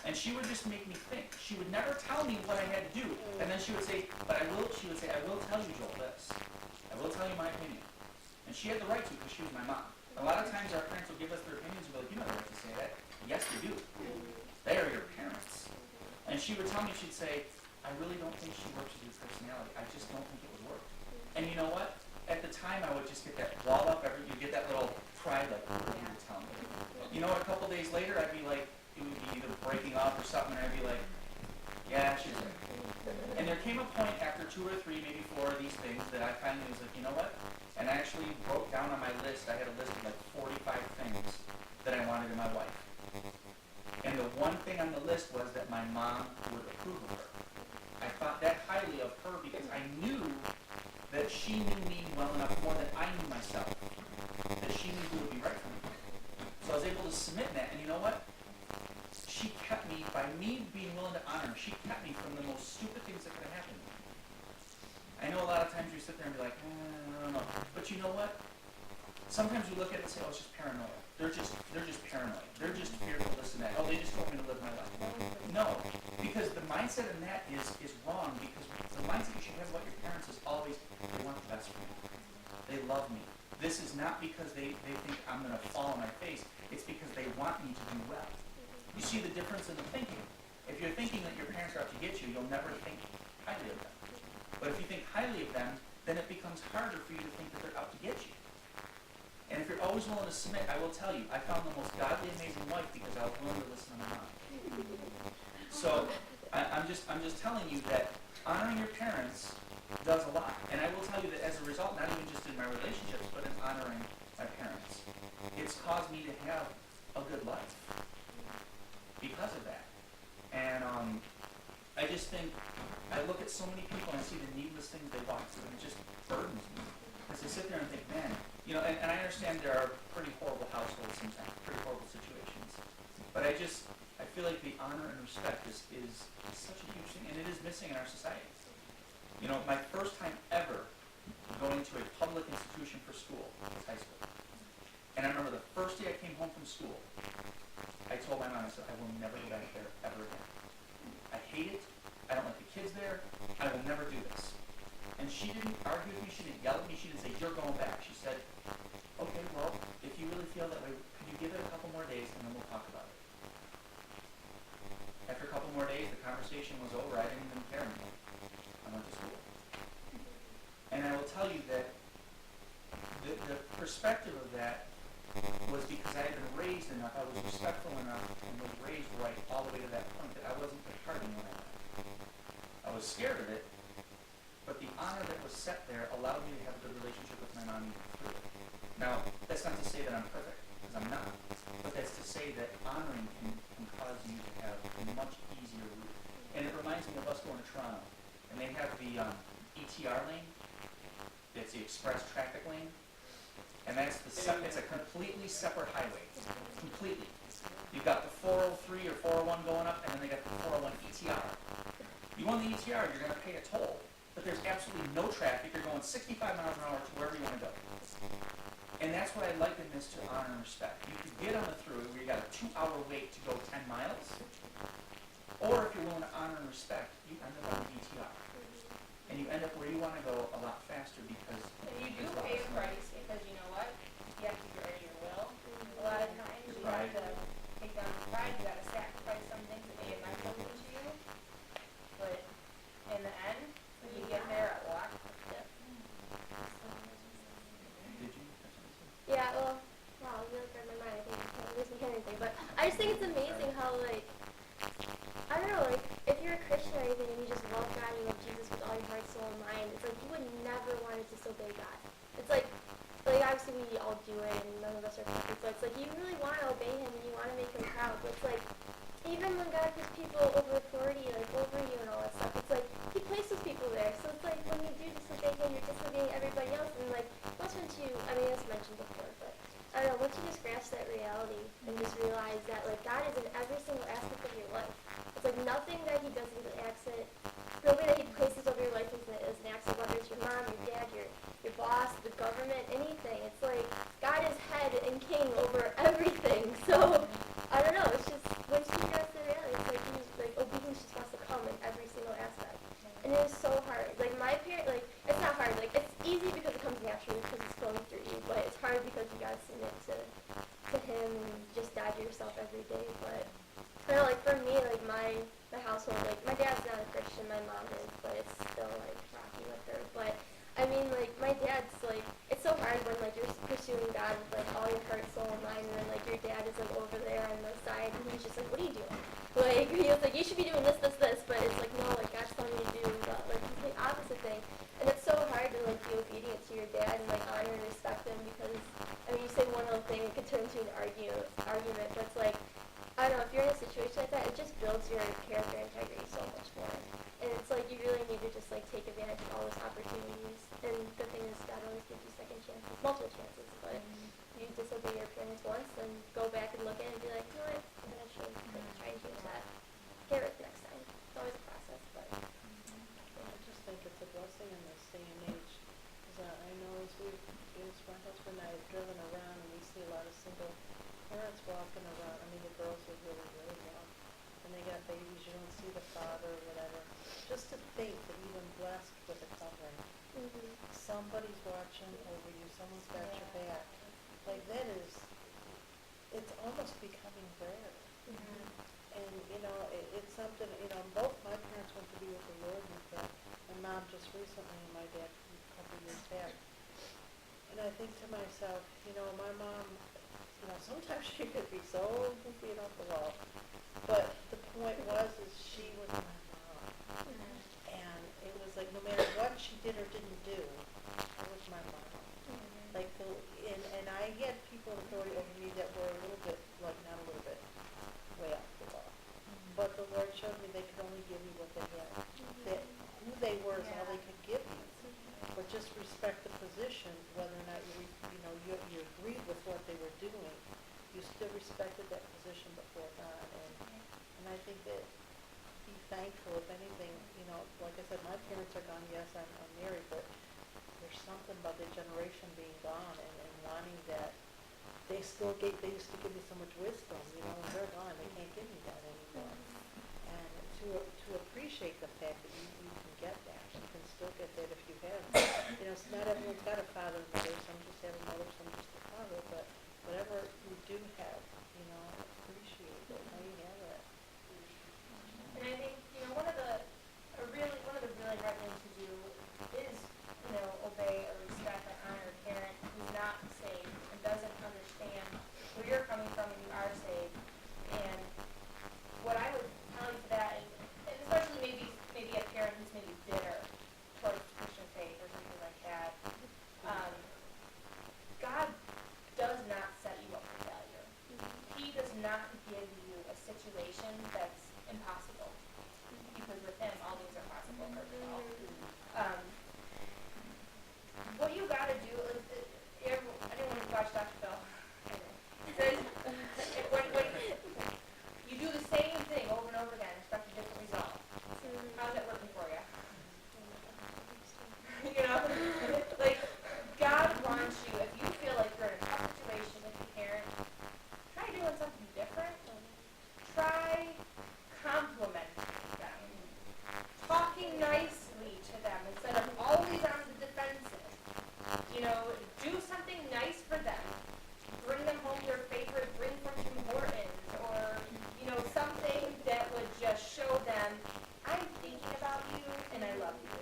Speaker 3: And she would just make me think. She would never tell me what I had to do. And then she would say, I will tell you, Joel, this. I will tell you my opinion. And she had the right to, because she was my mom. A lot of times our parents will give us their opinions and be like, you don't have the right to say that. Yes, you do. They are your parents. And she would tell me, she'd say, I really don't think she works with your personality. I just don't think it would work. And you know what? At the time, I would just get that wall up. You get that little pride, like, what are you going to tell me? A couple days later, I'd be like, it would be either breaking up or something, and I'd be like, yeah, she's right. And there came a point after 2 or 3, maybe 4 of these things that I finally was like, you know what? And I actually wrote down on my list, I had a list of like 45 things that I wanted in my wife. And the one thing on the list was that my mom would approve of her. I thought that highly of her because I knew that she knew me well enough, more than I knew myself, that she knew who would be right for me. So I was able to submit that, and you know what? She kept me, by me being willing to honor her, she kept me from the most stupid things that could have happened to me. I know a lot of times you sit there and be like, I don't know. But you know what? Sometimes we look at it and say, oh, it's just paranoia. They're just paranoid. They're just fearful this and that. Oh, they just told me to live my life. No, because the mindset in that is wrong, because the mindset you should have about your parents is always, they want the best for me. They love me. This is not because they think I'm going to fall on my face. It's because they want me to do well. You see the difference in the thinking. If you're thinking that your parents are out to get you, you'll never think highly of them. But if you think highly of them, then it becomes harder for you to think that they're out to get you. And if you're always willing to submit, I will tell you, I found the most godly, amazing wife because I was willing to listen to my mom. So I'm just telling you that honoring your parents does a lot. And I will tell you that as a result, not even just in my relationships, but in honoring my parents, it's caused me to have a good life because of that. And I just think, I look at so many people and I see the needless things they walk through, and it just burdens me. Because I sit there and think, man, and I understand there are pretty horrible households sometimes, pretty horrible situations. But I feel like the honor and respect is such a huge thing, and it is missing in our society. My first time ever going to a public institution for school was high school. And I remember the first day I came home from school, I told my mom, I said, I will never go back there ever again. I hate it. I don't like the kids there. I will never do this. And she didn't argue with me. She didn't yell at me. She didn't say, you're going back. She said, okay, well, if you really feel that way, could you give it a couple more days and then we'll talk about it. After a couple more days, the conversation was over. I didn't even care anymore. I went to school. And I will tell you that the perspective of that was because I had been raised enough, I was respectful enough, and was raised right all the way to that point that I wasn't departing when I left. I was scared of it, but the honor that was set there allowed me to have a good relationship with my mom even through it. Now, that's not to say that I'm perfect, because I'm not, but that's to say that honoring can cause you to have a much easier route. And it reminds me of us going to Toronto, and they have the ETR lane. It's the express traffic lane. And that's it's a completely separate highway. Completely. You've got the 403 or 401 going up, and then they got the 401 ETR. You go on the ETR, you're going to pay a toll, but there's absolutely no traffic. You're going 65 miles an hour to wherever you want to go. And that's what I liken this to honor and respect. You could get on the thruway where you got a 2-hour wait to go 10 miles, or if you're willing to honor and respect, you end up on the ETR. And you end up where you want to go a lot faster because
Speaker 1: And you do pay a price because you know what? You have to get rid of your will. A lot of times you have to take down your pride. You got to sacrifice some things that may have meant something to you. But in the end, when you get there at walk.
Speaker 3: Did you?
Speaker 8: Yeah, well, wow, you read my mind. I think I wasn't hearing anything, but I just think it's amazing how, like, I don't know, like, if you're a Christian or anything and you just love God and you love Jesus with all your heart, soul, and mind, it's like you would never want to disobey God. It's like obviously we all do it and none of us are perfect, so it's like you really want to obey Him and you want to make Him proud, but it's like, even when God puts people over authority, like over you and all that stuff, it's like He places people there, so it's like when you do disobey Him, you're disobeying everybody else, and like, once it's mentioned before, but I don't know, once you just grasp that reality and just realize that like God is in every single aspect of your life. It's like nothing that He does is an accident. Nobody that He places over your life is an accident, whether it's your mom, your dad, your boss, the government, anything. It's like God is head and king over everything. So I don't know, it's just once you grasp the reality, it's like obedience just wants to come in every single aspect. And it is so hard. Like my parents, like it's not
Speaker 6: somebody's watching over you, someone's got your back. Like that is, it's almost becoming rare. And, you know, it's something, you know, both my parents went to be with the Lord and that. My mom just recently and my dad a couple years back. And I think to myself, you know, my mom, you know, sometimes she could be so goofy and off the wall. But the point was is she was my mom. And it was like no matter what she did or didn't do, it was my mom. Like and I had people in authority over me that were a little bit, like not a little bit, way off the wall. But the Lord showed me they could only give you what they had. That who they were is all they could give you. But just respect the position, whether or not you agreed with what they were doing. You still respected that position before God. And I think that be thankful, if anything, you know, like I said, my parents are gone, yes, I'm married, but there's something about the generation being gone and wanting that. They used to give me so much wisdom, you know, when they're gone, they can't give me that anymore. And to appreciate the fact that you can get that, you can still get that if you have. You know, it's not everyone's got a father and mother, some just have a mother, some just a father, but whatever you do have, you know, appreciate it, how you have it.
Speaker 1: And I think, you know, one of the really hard things to do is, you know, obey or respect and honor a parent who's not saved and doesn't understand where you're coming from when you are saved. And what I would tell you to that is, and especially maybe a parent who's maybe bitter towards Christian faith or something like that, God does not set you up for failure. He does not give you a situation that's impossible. Because with him, all things are possible for all. What you got to do is, anyone who's watched Dr. Phil, says, you do the same thing over and over again, expect a different result. How's that working for you? You know, like God wants you. If you feel like you're in a tough situation with your parent, try doing something different. Try complimenting them, talking nicely to them instead of always on the defensive. You know, do something nice for them. Bring them home their favorite drink from Tim Hortons, or you know, something that would just show them, I'm thinking about you and I love you.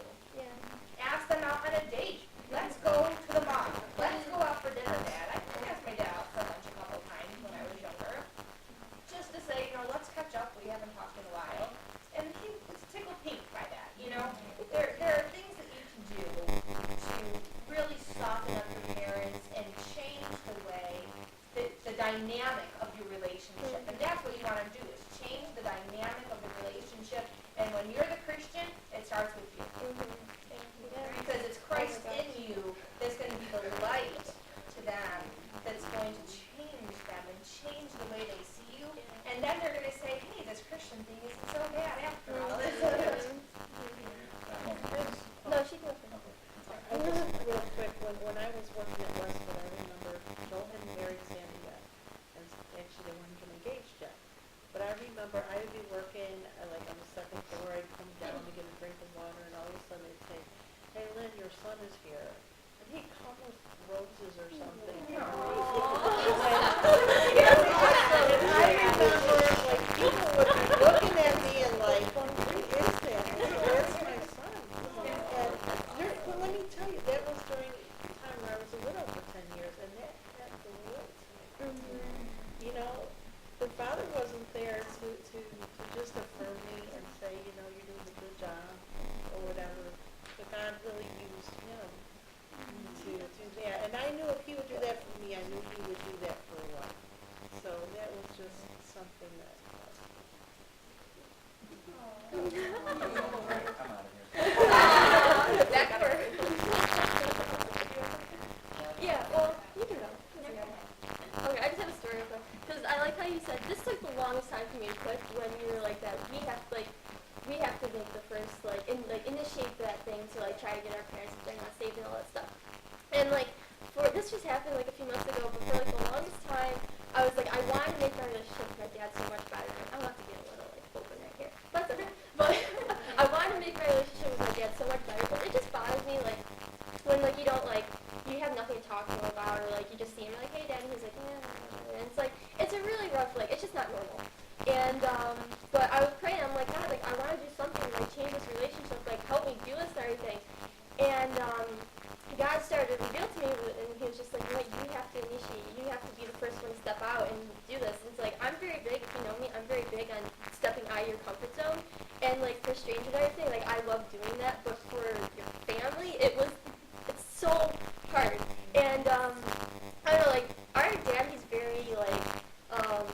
Speaker 1: Ask them out on a date. Let's go to the mall. Let's go out for dinner, Dad. I asked my dad out for lunch a couple of times when I was younger. Just to say, you know, let's catch up. We haven't talked in a while. And he was tickled pink by that, you know. There are things that you can do to really soften up your parents and change the way, the dynamic of your relationship. And that's what you want to do, is change the dynamic of the relationship. And when you're the Christian, it starts with you. Because it's Christ in you that's going to be the light to them, that's going to change them and change the way they see you. And then they're going to say, hey, this Christian thing isn't so bad after all.
Speaker 8: No, she can go first.
Speaker 6: I just, real quick, when I was working at Westwood, I remember Joel hadn't married Sandy yet. And actually, they weren't even engaged yet. But I remember I would be working, like on the second floor, I'd come down to get a drink of water, and all of a sudden they'd say, hey, Lynn, your son is here. And he'd come with roses or something. And I remember, like, people would be looking at me and like, who is that? That's my son. But let me tell you, that was during the time when I was a widow for 10 years, and that had the Lord to me. You know, the father wasn't there to just affirm me and say, you know, you're doing a good job or whatever. But God really used him to do that. And I knew if he would do that for me, I knew he would do that for one. So
Speaker 8: when like you don't like you have nothing to talk to him about, or like you just see him like, hey dad, and he's like, yeah, and it's like it's a really rough, like it's just not normal. And but I was praying, I'm like, God, like I want to do something, like change this relationship, like help me do this and everything. And God started to reveal to me, and he was just like, you know what, you have to initiate, you have to be the first one to step out and do this. And it's like, I'm very big, if you know me, I'm very big on stepping out of your comfort zone. And like for strangers and everything, like I love doing that, but for your family, it's so hard. And I don't know, like our dad, he's very like, how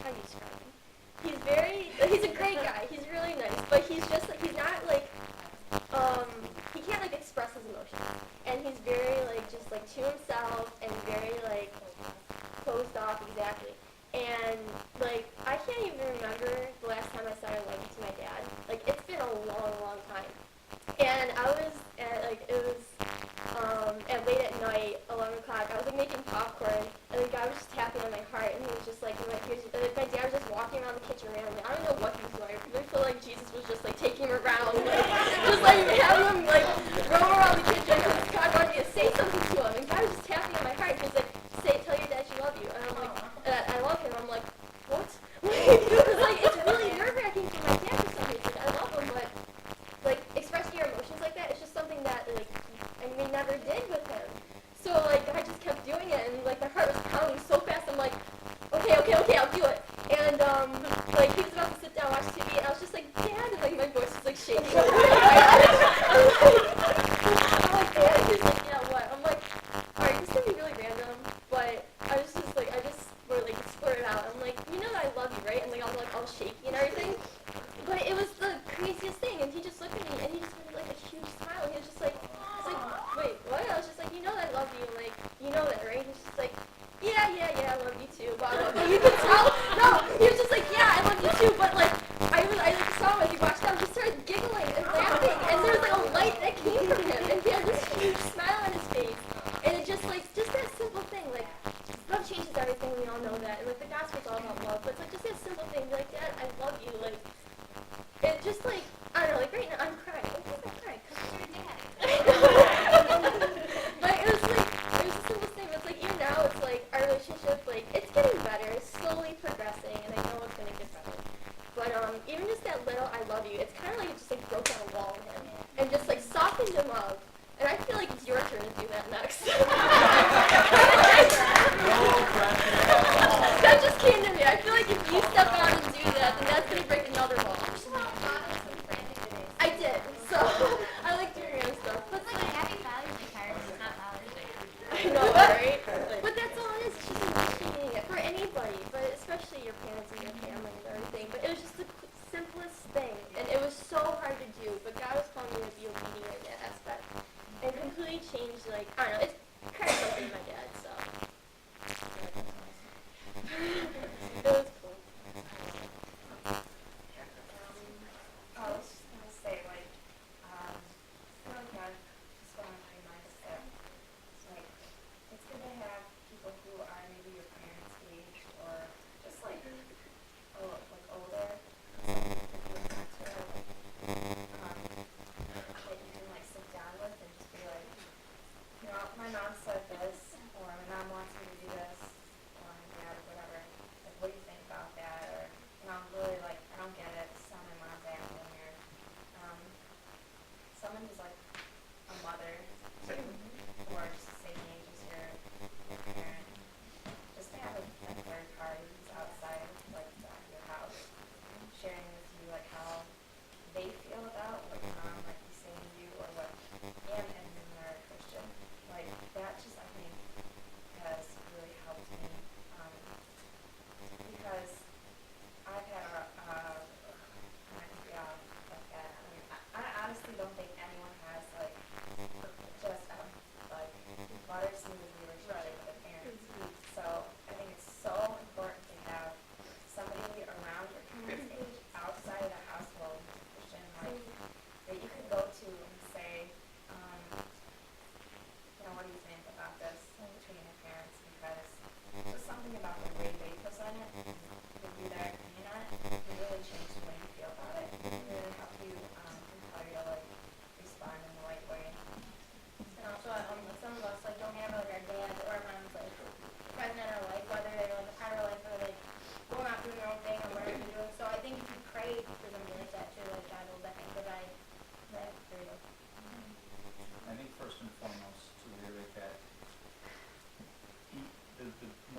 Speaker 8: do you describe him? He's a great guy, he's really nice, but he's just, he's not like, he can't like express his emotions. And he's very like, just like to himself and very like closed off, exactly. And like, I can't even remember the last time I said I love you to my dad. Like, it's been a long, long time. And I was at like, it was at late at night, 11 o'clock, I was like making popcorn, and the guy was just tapping on my heart, and he was just like, my dad was just walking around the kitchen randomly. I don't know what he was doing. I really feel like Jesus was just like taking him around, like, just like having him like roam around the kitchen, because God wanted me to say something to him. And God was just tapping on my heart, and he was like, tell your dad you love you. And I'm like, I love him. I'm like, what? Because like, it's really nerve-wracking for my dad for some reason. I love him, but like expressing your emotions like that, it's just something that like I never did with him. So like I just kept doing it, and like my heart was pounding so fast. I'm like, okay, I'll do it. And like he was about to sit down, watch TV, and I was just like, Dad, and like my voice was like shaking. I'm like, Dad, he's like, yeah, what? I'm like, alright, this is gonna be really random, but I was just like, I just splurted out. I'm like, you know that I love you, right? And like I was like all shaky and everything. But it was the craziest thing, and he just looked at me, and he just made like a huge smile, and he was just like, wait, what? I was just like, you know that I love you, like, you know that, right? He's just like, yeah, I love you too, blah, blah, blah. You could tell, no, he was just like, yeah, I love you too, but like, I like saw him as he watched out, he started giggling and laughing, and there was like a light that came from him, and he had this huge smile on his face, and it just like, just that simple thing, like, love changes everything, we all know that, and like, the gospel's all about love, but it's like, just that simple thing, be like, Dad, I love you, like, it just like, I don't know, like right now I'm crying. Why am I crying? Because you're dad. But it was the simplest thing. It's like, even now, it's like, our relationship, like, it's getting better. It's slowly progressing, and I know it's going to get better. But even just that little I love you, it's kind of like it just like broke down a wall in him. And just like softened him up. And I feel like it's your turn to do that next. That just came to me. I feel like if you step out and do that, then that's going to break another wall. I did. So, I like doing random stuff. But
Speaker 4: It's like a happy Father's Day card, but it's not Father's Day.
Speaker 8: I know, right? But that's all it is. It's just initiating it for anybody, but especially your parents and your family and everything. But it was just the simplest thing, and it was so hard to do. But God was calling me to be obedient in that aspect, and completely changed. Like, I don't know, it's kind of something my dad. So it was cool.
Speaker 5: I was just gonna say, like, I feel like God just want to remind us that it's like it's good to have people who are maybe your parents' age or just like older, that you can like sit down with and just be like, you know, my mom said this, or my mom wants me to do this, or my dad, or whatever. Like, what do you think about that? Or, you know, I'm really like, I don't get it. It's not my mom's acting here. Someone who's like a mother, or just the same age as your parent, just to have a third party who's outside of like your house, sharing with you like how they feel about what your mom might be saying to you, or what, and they're a Christian. Like, that just, I think, has really helped me, because I've had like that. I mean, I honestly don't think anyone has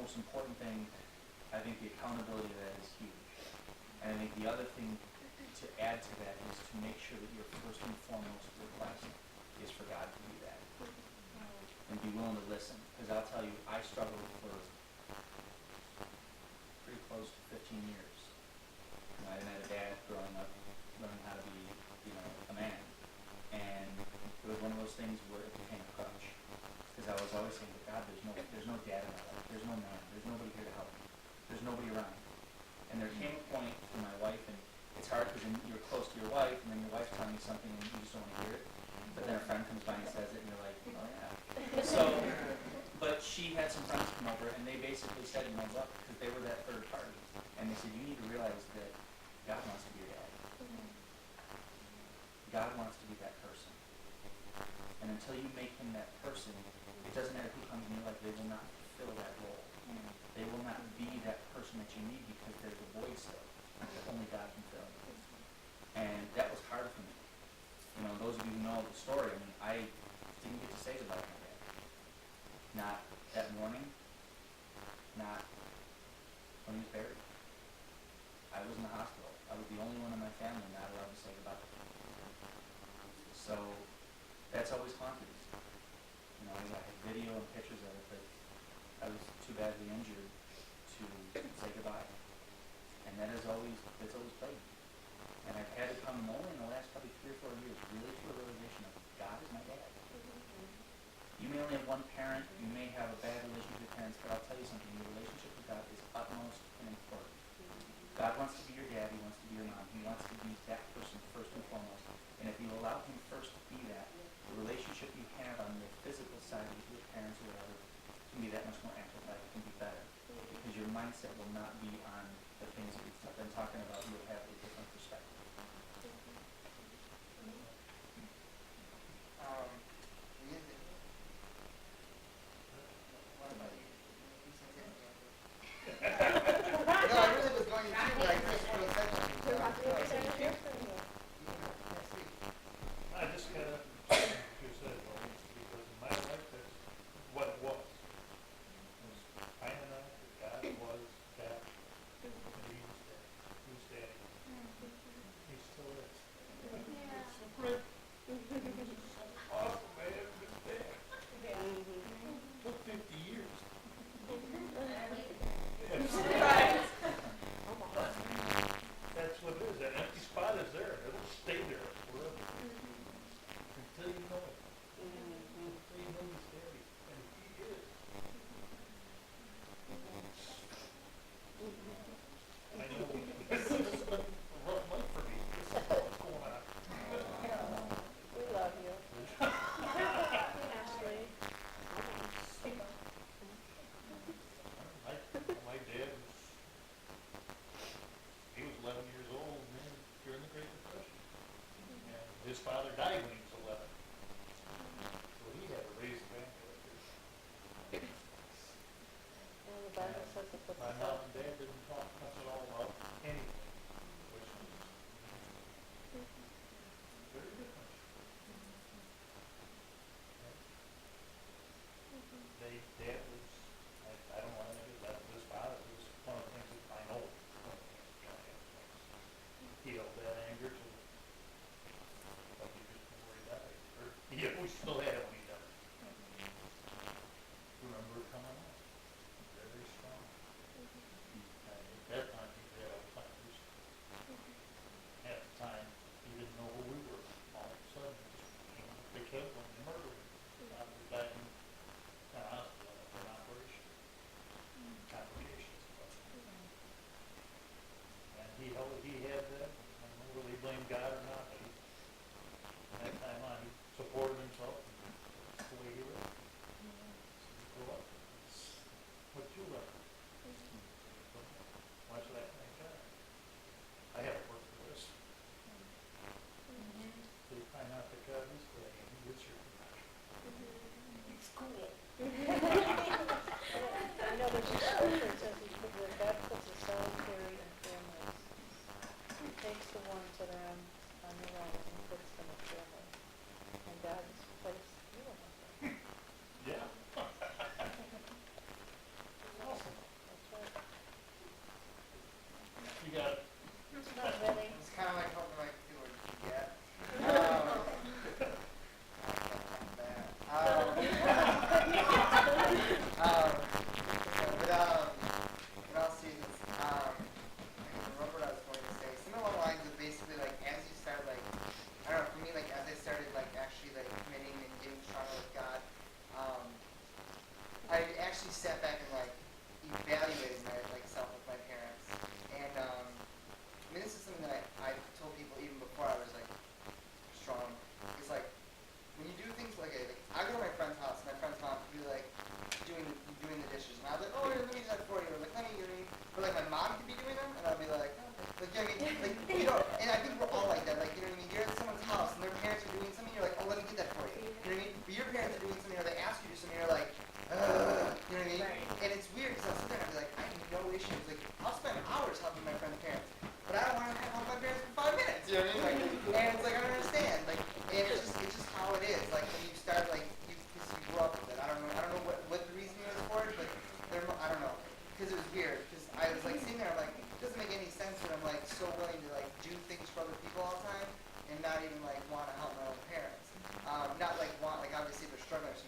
Speaker 3: most important thing. I think the accountability of that is huge. And I think the other thing to add to that is to make sure that your first and foremost request is for God to do that. And be willing to listen. Because I'll tell you, I struggled for pretty close to 15 years. You know, I didn't have a dad growing up, learning how to be, you know, a man. And it was one of those things where it became a crutch. Because I was always saying, but God, there's no dad in my life. There's no man. There's nobody here to help me. There's nobody around. And there came a point for my wife, and it's hard because you're close to your wife, and then your wife's telling you something and you just don't want to hear it. But then a friend comes by and says it, and you're like, oh yeah. So, but she had some friends come over, and they basically said, you know, look, because they were that third party, and they said, you need to realize that God wants to be your dad. God wants to be that person. And until you make him that person, it doesn't matter who comes in your life, they will not fulfill that role. They will not be that person that you need because there's a void still that only God can fill. And that was hard for me. You know, those of you who know the story, I mean, I didn't get to say goodbye to my dad. Not that morning, not when he was buried. I was in the hospital. I was the only one in my family not allowed to say goodbye. So that's always haunted me. You know, I have video and pictures of it, but I was too badly injured to say goodbye. And that's always plagued me. And I've had to come only in the last probably 3 or 4 years really to a realization of God is my dad. You may only have one parent, you may have a bad relationship with your parents, but I'll tell you something, your relationship with God is utmost and important. God wants to be your dad, he wants to be your mom, he wants to be that person first and foremost. And if you allow him first to be that, the relationship you have on the physical side with your parents or whatever can be that much more amplified, it can be better. Because your mindset will not be on the things that we've been talking about, you'll have a different perspective.
Speaker 9: What about you? No, I really was going to, but I just want to say something.
Speaker 10: I just kind of, like you said, because in my life, that's what it was. It was finding out that God was that, and he was that. He was daddy.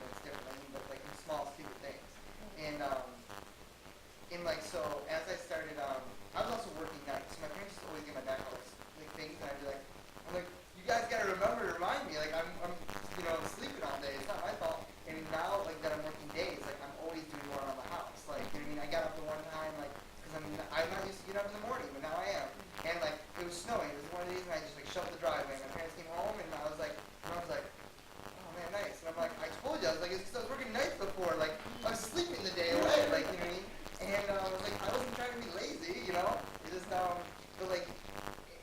Speaker 9: it's different. I mean, but like in small, stupid things. And like, so as I started, I was also working nights. So my parents used to always get my back all like things, and I'd be like, I'm like, you guys gotta remember to remind me. Like, I'm sleeping all day. It's not my fault. And now, like, that I'm working days, like, I'm always doing more around the house. Like, you know what I mean? I got up the one time, like, because I'm not used to getting up in the morning, but now I am. And like, it was snowing. It was one of these, and I just like shoved the driveway. And my parents came home, and I was like, oh man, nice. And I'm like, I told you, I was like, it's because I was working nights before. Like, I was sleeping the day away. Like, you know what I mean? And like, I wasn't trying to be lazy, you know. It just but like,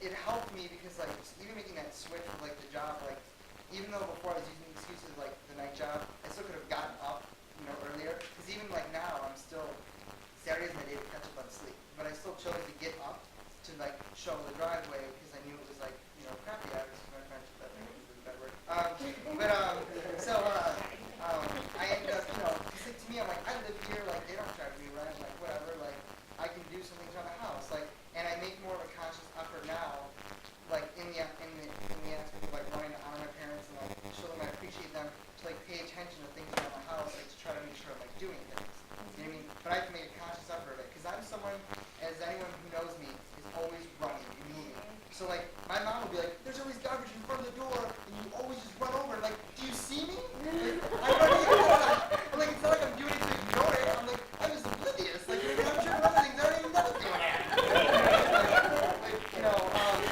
Speaker 9: it helped me because like, even making that switch with like the job, like, even though before I was using excuses like the night job, I still could have gotten up, earlier. Because even like now, I'm still Saturday's my day to catch up on sleep, but I still chose to get up to like shovel the driveway because I knew it was like crappy hours. My friends that was a bad word. I ended up because like, to me I'm like I live here, like they don't charge me rent, like whatever, like I can do some things around the house, like, and I make more of a conscious effort now, like in the aspect of like wanting to honor my parents and like show them I appreciate them, to like pay attention to things around the house, like to try to make sure I'm like doing things. You know what I mean? But I have to make a conscious effort of it because I'm someone, as anyone who knows me, is always running and moving. So like my mom would be like, "There's always garbage in front of the door, and you always just run over." Like, do you see me? Like, I run over. I'm like, it's not like I'm doing it to ignore it. I'm like, I'm just oblivious. Like, I'm tripping over things I don't even know what's going on.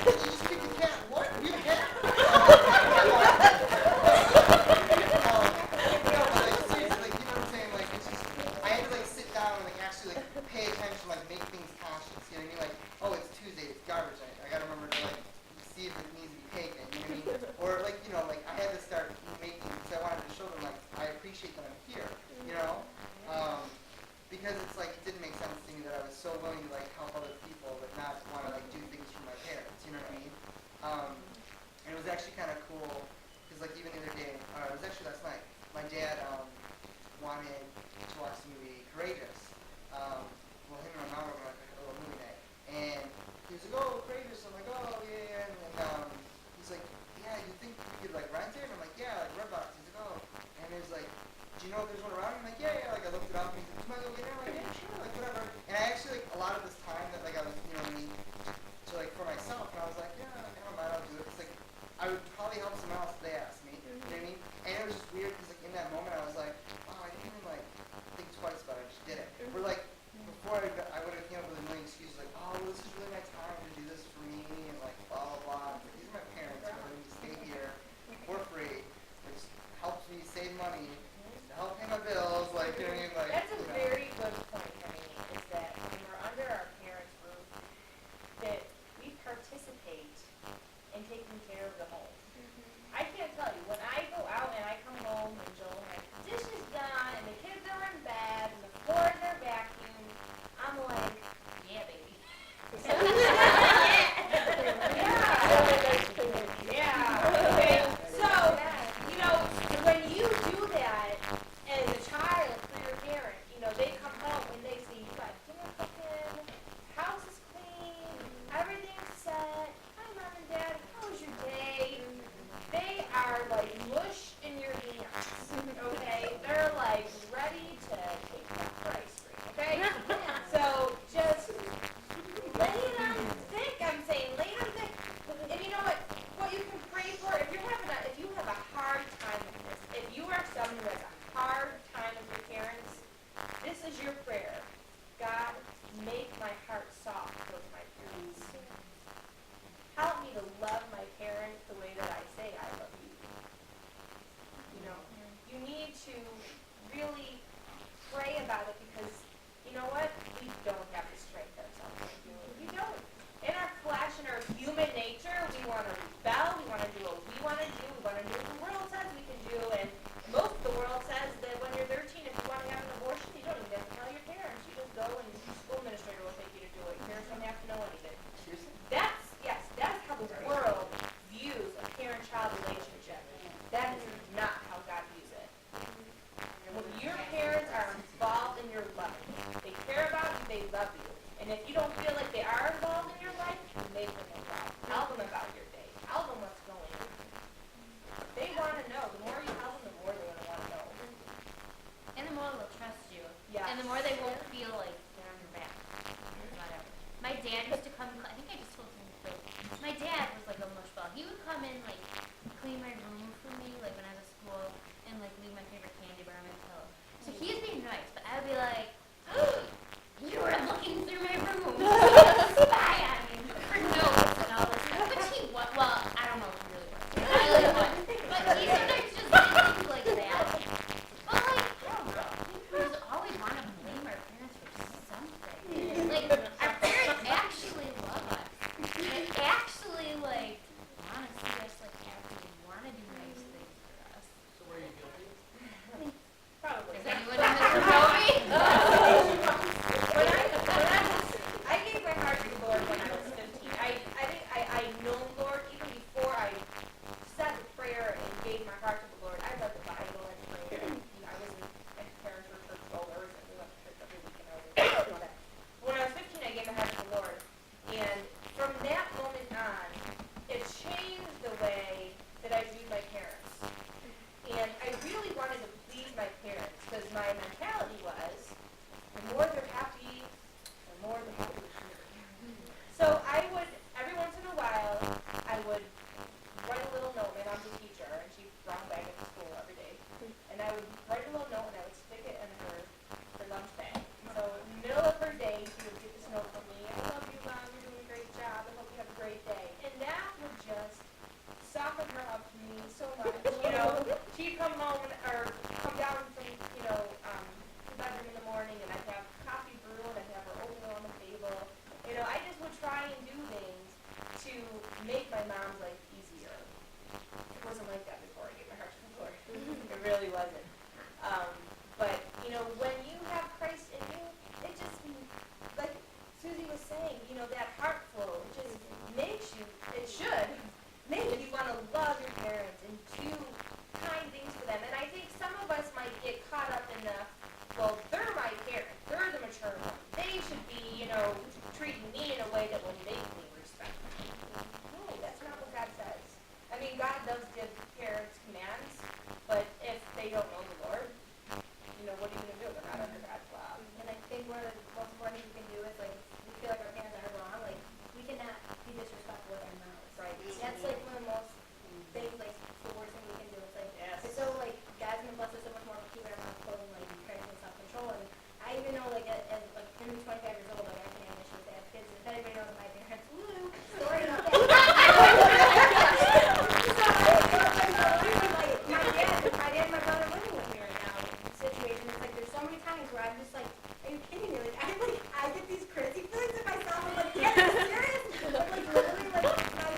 Speaker 9: You just kick the cat. What? We have a cat? I had to like sit down and like actually like pay attention, like make things conscious. You know what I mean? Like, oh, it's Tuesday, it's garbage night. I gotta remember to like see if it needs to be taken. You know what I mean? Or like like I had to start making because I wanted to show them like I appreciate that I'm here. Because it's like it didn't make sense to me that I was so willing to like help other people but not want to like do things for my parents. You know what I mean? And it was actually kind of cool because like even the other day, it was actually last night. My dad wanted to watch the movie Courageous. Well, him and my mom were going to like a little movie night, and he was like, "Oh, Courageous." I'm like, "Oh, yeah." And he's like, "Yeah, you think you could like rent it?" And I'm like, "Yeah, like Redbox." He's like, "Oh," and he was like, "Do you know if there's one around?" I'm like, "Yeah, yeah." Like I looked it up, and he's like, "You might go get it." I'm like, "Yeah, sure." Like whatever. And I actually like a lot of this time that like I was to like for myself, and I was like, "Yeah, never mind, I'll do it." It's like I would probably help someone else if they asked me. You know what I mean? And it was just weird because like in that moment I was like, wow, I didn't even like think twice about it. I just did it. Where like before I would have came up with a million excuses like, oh, well, this is really my time to do this for me and like blah blah blah. But these are my parents who are letting me stay here for free, which helps me save money to help pay my bills. Like you know what I mean? Like
Speaker 1: That's a very good point for me, is that when we're under our parents' roof, that we participate in taking care of the home. I can't tell you, when I go out and I come home and Joel has the dishes done and the kids are in bed and the floors are vacuumed, I'm like, yeah, baby. Yeah. Okay. So, when you do that as a child for your parent, they come home and they see you got dinner cooking, house is clean, everything's set. Hi, Mom and Dad, how was your day? They are like mush in your hands, okay? They're like ready to take that for ice cream, okay? So just lay it on thick, I'm saying, lay it on thick. And you know what you can pray for, if you have a hard time with this, if you are someone who has a hard time with your parents, this is your prayer. God, make my heart soft with my parents. Help me to love my parents the way that I say I love you. You need to really pray about it because you know what? We don't have the strength ourselves to do it. We don't. In our flesh, in our human nature, we want to rebel. We want to do what we want to do. We want to do what the world says we can do. And most of the world says that when you're 13, if you want to have an abortion, you don't even have to tell your parents. You just go and the school administrator will take you to do it. Your parents don't have to know anything. That's how the world views a parent-child relationship. That is not how God views it.
Speaker 5: I'm just like, are you kidding me? Like, I get these crazy feelings in myself. I'm like, yeah, are you serious? But like, literally, like, my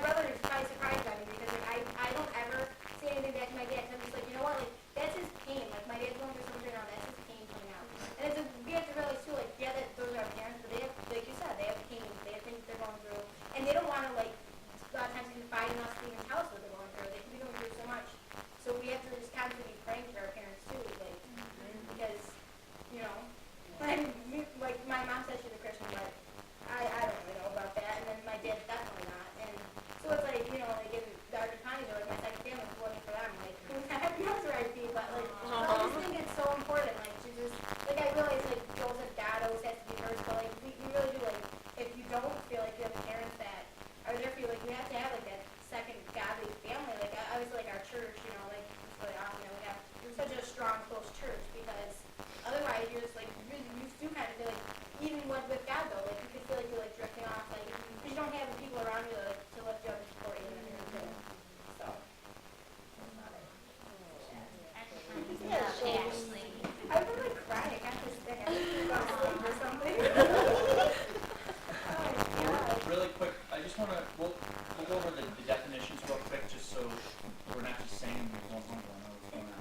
Speaker 5: brother is probably surprised by me because like, I don't ever say anything back to my dad. 'Cause I'm just like, you know what? Like, that's his pain. Like, my dad's going through something right now. That's his pain coming out. And it's we have to realize too, like, yeah, that those are our parents, but they have, like you said, they have pain. They have things they're going through, and they don't want to like a lot of times confide in us to even tell us what they're going through. They can be going through so much. So we have to just constantly be praying for our parents too, like, because, you know, like my mom said she's a Christian, but I don't really know about that. And then my dad's definitely not. And so it's like, you know, like in the Arctic Counties or like my second family, it's working for them. Like, heaven knows where I'd be, but like, I just think it's so important, like, to just, like, I realize, like, Joel said God always has to be first, but like, we really do, like, if you don't feel like you have parents that are there for you, like, you have to have, like, that second godly family. Like, I always feel like our church, you know, like, it's really awesome that we have such a strong, close church, because otherwise you're just, like, you do kind of feel like, even with God, though, like, you could feel like you're, like, drifting off, like, because you don't have the people around you, like, to lift you up and support you and everything, too. So, that's about it.
Speaker 4: Ashley.
Speaker 5: I've been, like, crying. I just think I need to go to sleep or something. Oh, my God.
Speaker 3: Really quick, I just want to, we'll go over the definitions real quick, just so we're not just saying we don't know what's going on.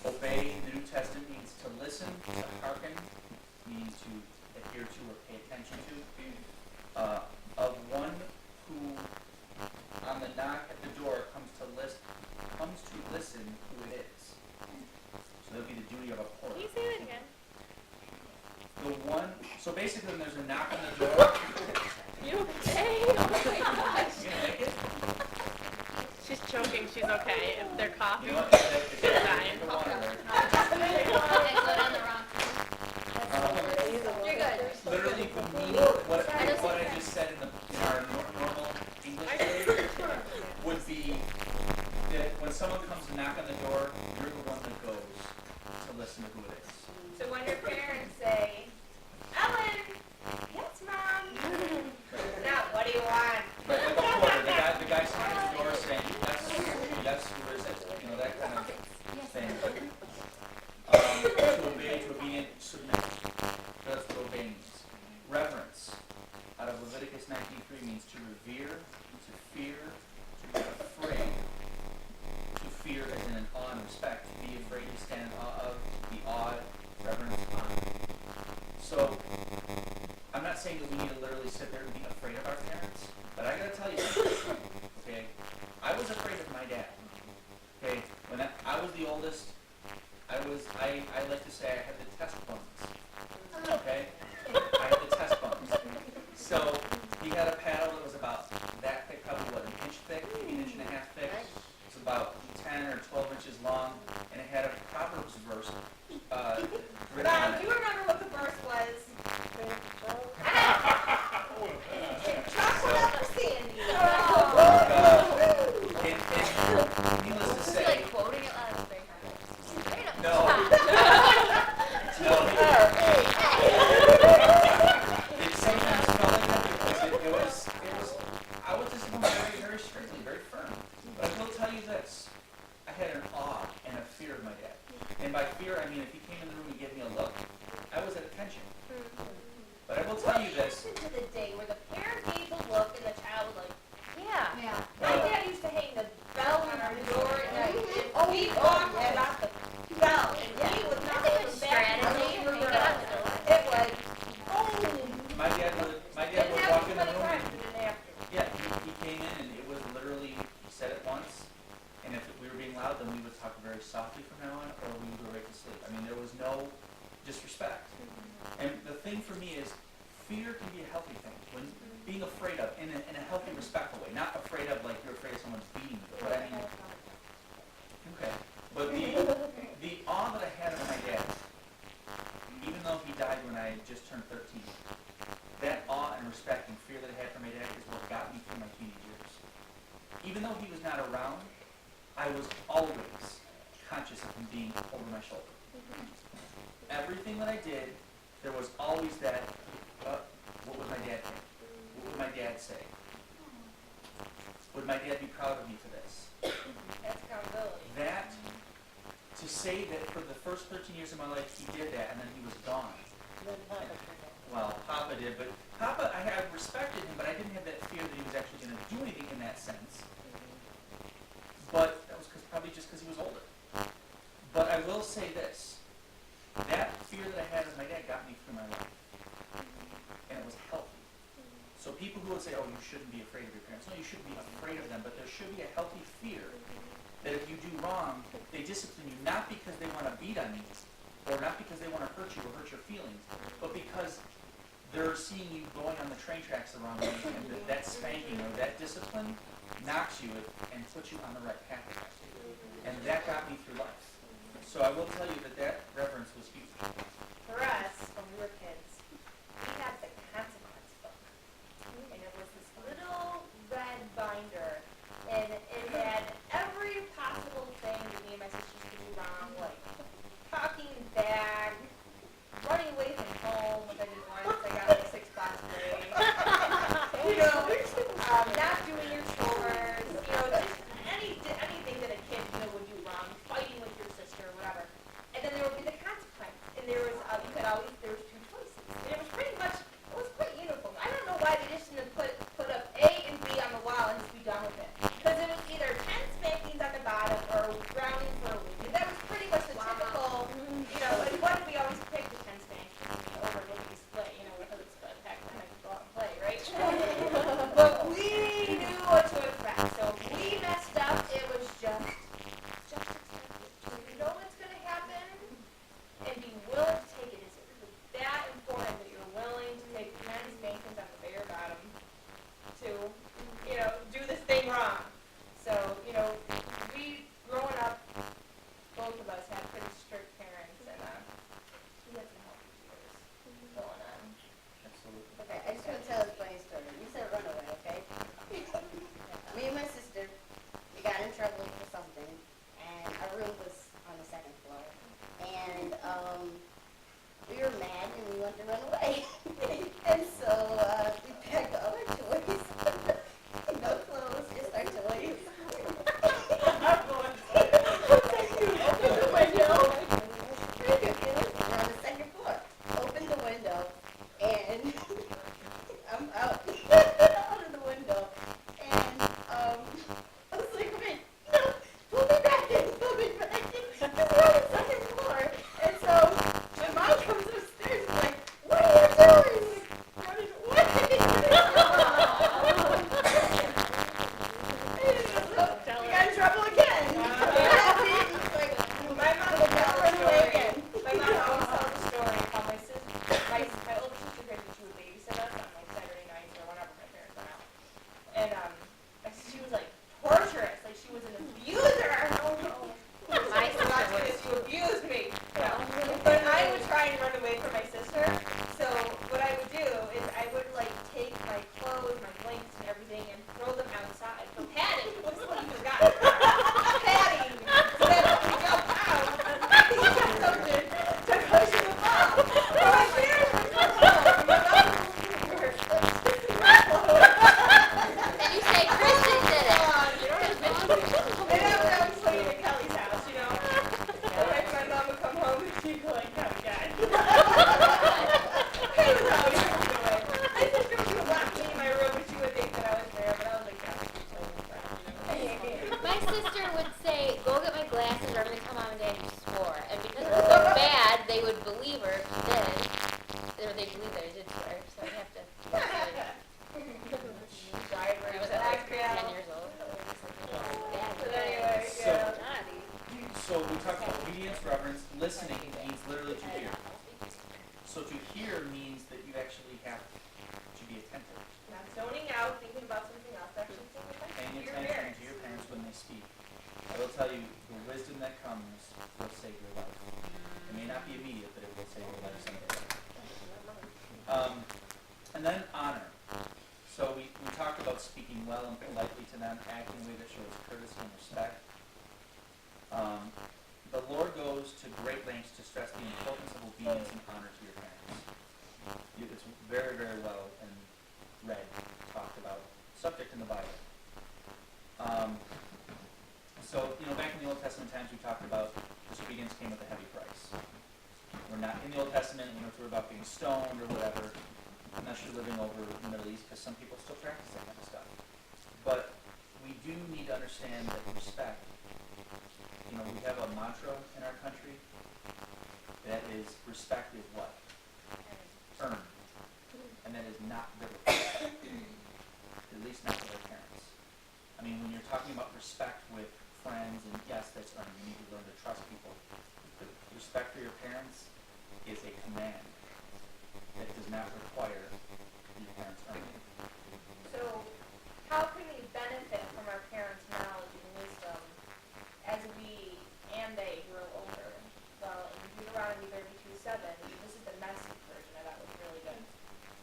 Speaker 3: Obey in the New Testament means to listen, to hearken, means to adhere to or pay attention to. Of one who, on the knock at the door, comes to listen who it is. So that would be the duty of a porter.
Speaker 8: Can you say that again?
Speaker 3: The one, so basically when there's a knock on the door,
Speaker 8: You okay? Oh my gosh.
Speaker 3: you gonna make it?
Speaker 8: She's choking. She's okay. If they're
Speaker 3: You
Speaker 8: coughing,
Speaker 3: know,
Speaker 8: she's dying.
Speaker 3: the water there.
Speaker 4: I go down the wrong
Speaker 5: You're good.
Speaker 3: Literally, the meaning, what I just said in our normal English would be that when someone comes to knock on the door, you're the one that goes to listen to who it is.
Speaker 1: So when your parents say, Ellen, yes, Mom. Now, what do you want?
Speaker 3: But like a porter, the guy standing at the door saying, yes, who is it? You know, that kind of thing. To obey, to obedient, submit. That's what obey means. Reverence, out of Leviticus 19:3, means to revere, to fear, to be afraid. To fear as in an awe and respect. To be afraid, to stand in awe of, to be awed, reverence, honor. So, I'm not saying that we need to literally sit there and be afraid of our parents, but I gotta tell you something, okay? I was afraid of my dad, okay? When I was the oldest, I like to say I had the test buns, okay? I had the test buns. So, he had a paddle that was about that thick, probably what, an inch thick, maybe an inch and a half thick. It's about 10 or 12 inches long, and it had a Proverbs verse written on
Speaker 1: Mom,
Speaker 3: it.
Speaker 1: do you remember what the verse was? Chocolate for Sandy.
Speaker 3: And needless to
Speaker 4: She's
Speaker 3: say,
Speaker 4: like quoting it out of their
Speaker 3: no. It sometimes felt like that because it was, I was just very, very strictly, very firm. But I will tell you this, I had an awe and a fear of my dad. And by fear, I mean if he came in the room and gave me a look, I was at attention. But I will tell you this,
Speaker 1: To the day where the parent gave the look and the child was like, yeah.
Speaker 4: Yeah.
Speaker 1: My dad used to hang the bell on our door at night. And we walked about the bell, and he was not
Speaker 4: That's a good
Speaker 1: going back.
Speaker 4: strategy.
Speaker 1: It was,
Speaker 3: my dad would
Speaker 1: didn't
Speaker 3: walk
Speaker 1: have
Speaker 3: in
Speaker 1: to
Speaker 3: the
Speaker 1: spend
Speaker 3: room
Speaker 1: time,
Speaker 3: and
Speaker 1: didn't have to.
Speaker 3: yeah, he came in and it was literally, he said it once, and if we were being loud, then we would talk very softly from now on, or we would go right to sleep. I mean, there was no disrespect. And the thing for me is, fear can be a healthy thing. When being afraid of, in a healthy, respectful way. Not afraid of like you're afraid of someone's beating you, but I mean, okay. But the awe that I had of my dad, even though he died when I just turned 13, that awe and respect and fear that I had for my dad is what got me through my teenage years. Even though he was not around, I was always conscious of him being over my shoulder. Everything that I did, there was always that, what would my dad think? What would my dad say? Would my dad be proud of me for this?
Speaker 1: That's accountability.
Speaker 3: That, to say that for the first 13 years of my life, he did that, and then he was gone.
Speaker 6: And then Papa came out.
Speaker 3: Well, Papa did, but Papa, I had respected him, but I didn't have that fear that he was actually going to do anything in that sense. But that was probably just because he was older. But I will say this. That fear that I had as my dad got me through my life. And it was healthy. So people who would say, oh, you shouldn't be afraid of your parents. No, you shouldn't be afraid of them, but there should be a healthy fear that if you do wrong, they discipline you, not because they want to beat on you, or not because they want to hurt you or hurt your feelings, but because they're seeing you going on the train tracks the wrong way, and that spanking or that discipline knocks you and puts you on the right path. And that got me through life. So I will tell you that reverence was huge.
Speaker 1: For us, when we were kids, we had the consequence book. And it was this little red binder. And it had every possible thing that me and my sisters could do wrong, like talking back, running away from home, which I did once. I got like 6th class grade. Not doing your chores, just anything that a kid would do wrong, fighting with your sister or whatever. And then there would be the consequence. And there was there was 2 choices. And it was quite uniform. I don't know why they just didn't put up A and B on the wall and just be done with it. Because it was either 10 spankings at the bottom or grounding for a week. And that was pretty much the typical, and what did we always pick the 10 spankings over maybe split, because it's the heck then I could go out and play, right? But we knew what to expect. So if we messed up, it was just expected. So you know what's going to happen and be willing to take it. Is it really that important that you're willing to take 10 spankings at the bare bottom to, do this thing wrong? So, we, growing up, both of us had pretty strict parents, and we had some healthy fears going on.
Speaker 3: Absolutely.
Speaker 11: Okay, I just want to tell a funny story. You said runaway, okay? Me and my sister, we got in trouble for something, and our room was on the 2nd floor. And we were mad, and we wanted to run away. And so we packed all our toys. No clothes, just our toys. Open the window. We're on the 2nd floor. Open the window, and I'm out of the window, and I was like, wait, no, pull me back in, because we're on the 2nd floor. And so my mom comes upstairs and is like, what are you doing? Running away. We got in trouble again.
Speaker 1: My mom would tell the story. My mom always tells the story how my older sister Gracie, she would babysit us on like Saturday nights or whenever my parents went out. And she was like torturous, like she was an abuser. My sister abused me. No. But I would try and run away from my sister. So what I would do is I would like take my clothes, my blankets and everything and throw them outside for padding. What's what you forgot? Padding. So that when we jump out, you got something to cushion the fall. So my parents would come home. My mom would wear
Speaker 4: And you say Kristen did it.
Speaker 1: And after I was playing at Kelly's house, and my mom would come home and she'd go like, oh, God. Hey, was always doing. My sister would lock me in my room and she would think that I was there, but I was like, yeah, she's totally fine.
Speaker 4: My sister would say, go get my glasses or I'm going to tell Mom and Dad you swore. And because it was so bad, they would believe her if she did. Or they believed that I did swear. So I'd have to. I was like 10 years old.
Speaker 1: But anyway, yeah.
Speaker 3: So we talked about obedience, reverence. Listening means literally to hear. So to hear means that you actually have to be attentive.
Speaker 1: Not zoning out, thinking about something else, actually
Speaker 3: Paying
Speaker 1: thinking
Speaker 3: attention
Speaker 1: about
Speaker 3: to your parents when they speak. I will tell you, the wisdom that comes will save your life. It may not be immediate, but it will save your life someday. And then honor. So we talked about speaking well and politely to them, acting in a way that shows courtesy and respect. The Lord goes to great lengths to stress the importance of obedience and honor to your parents. It's very, very well and read, talked about, subject in the Bible. So, back in the Old Testament times, we talked about disobedience came We're not in the Old Testament, we don't have to worry about being stoned or whatever, unless you're living over in the Middle East, because some people still practice that kind of stuff. But we do need to understand that respect, we have a mantra in our country that is, respect is what? Earned. And that is not biblical. At least not with our parents. I mean, when you're talking about respect with friends, and yes, that's earned. You need to learn to trust people. But respect for your parents is a command that does not require your parents earning it.
Speaker 1: So, how can we benefit from our parents' knowledge and wisdom as we and they grow older? Well, in Deuteronomy 32:7, this is the Message version. I thought was really good.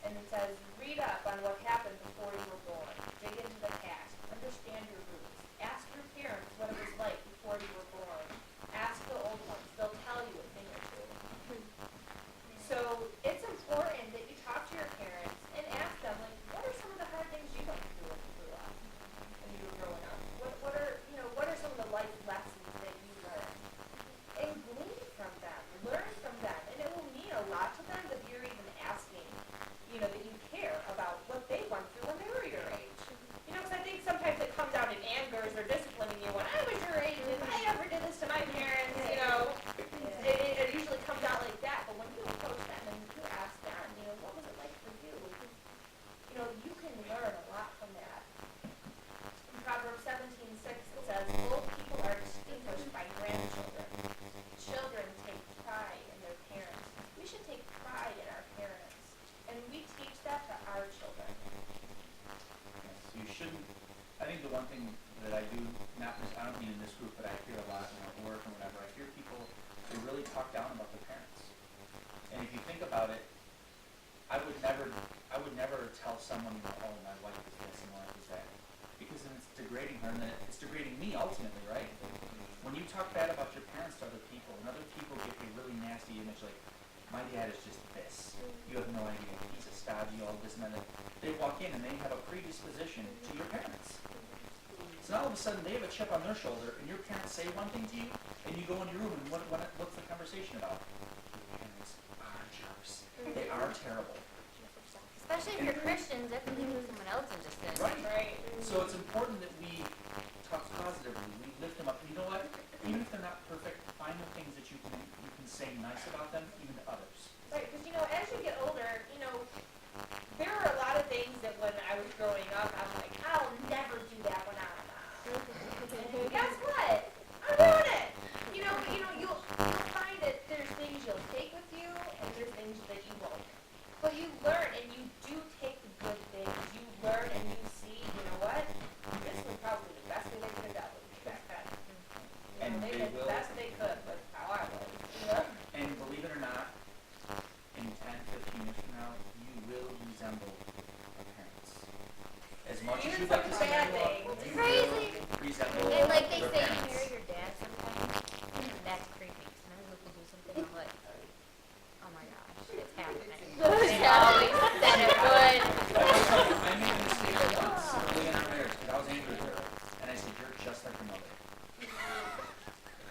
Speaker 1: And it says, read up on what happened before you were born. Dig into the past. Understand your roots. Ask your parents what it was like before you were born. Ask the old ones. They'll tell you a thing or two. So it's important that you talk to your parents and ask them, like, what are some of the hard things you went through when you grew up, when you were growing up? What are some of the life lessons that you learned? And glean from them. Learn from them. And it will mean a lot to them that you're even asking, that you care about what they went through when they were your age. Because I think sometimes it comes out in angers or disciplining you when I was your age and I ever did this to my parents, It usually comes out like that. But when you approach them and you ask them, what was it like for you? You can learn a lot from that. In Proverbs 17:6 it says, old people are distinguished by grandchildren. Children take pride in their parents. We should take pride in our parents. And we teach that to our children.
Speaker 3: Yes, you shouldn't. I think the one thing that I do, I don't mean in this group, but I hear a lot at work and whatever, I hear people, they really talk down about their parents. And if you think about it, I would never tell someone, oh, my wife is this and my wife is that. Because then it's degrading her, and then it's degrading me ultimately, right? When you talk bad about your parents to other people, and other people get a really nasty image like, my dad is just this. You have no idea. He's a stodgy, all this and that. They walk in and they have a predisposition to your parents. So now all of a sudden they have a chip on their shoulder, and your parents say one thing to you, and you go in your room, and what's the conversation about? Your parents are jerks. They are terrible.
Speaker 4: Especially if you're Christians, that can lead to someone else in just this.
Speaker 3: Right. So it's important that we talk positively. We lift them up. And you know what? Even if they're not perfect, find the things that you can say nice about them, even to others.
Speaker 1: Right, because as you get older, there are a lot of things that when I was growing up, I'm like, I'll never do that when I'm and guess what? I'm doing it. You'll find that there's things you'll take with you, and there's things that you won't. But you learn, and you do take the good things. You learn, and you see, what? This was probably the best thing they could have done with me back then.
Speaker 3: And
Speaker 1: They
Speaker 3: they
Speaker 1: did
Speaker 3: will.
Speaker 1: the best they could with how I was.
Speaker 3: And believe it or not, in 10, 15 years from now, you will resemble our parents. As much as you'd like to say
Speaker 1: bad
Speaker 3: you are,
Speaker 1: things.
Speaker 4: It's
Speaker 3: you
Speaker 4: crazy.
Speaker 3: will resemble
Speaker 4: And like they
Speaker 3: their
Speaker 4: say, you
Speaker 3: parents.
Speaker 4: marry your dad sometimes. That's creepy. Sometimes when people do something, I'm like, oh my gosh, it's happening. It's always said it would.
Speaker 3: I made a mistake once early in our marriage because I was angry with her, and I said, "You're just like your mother."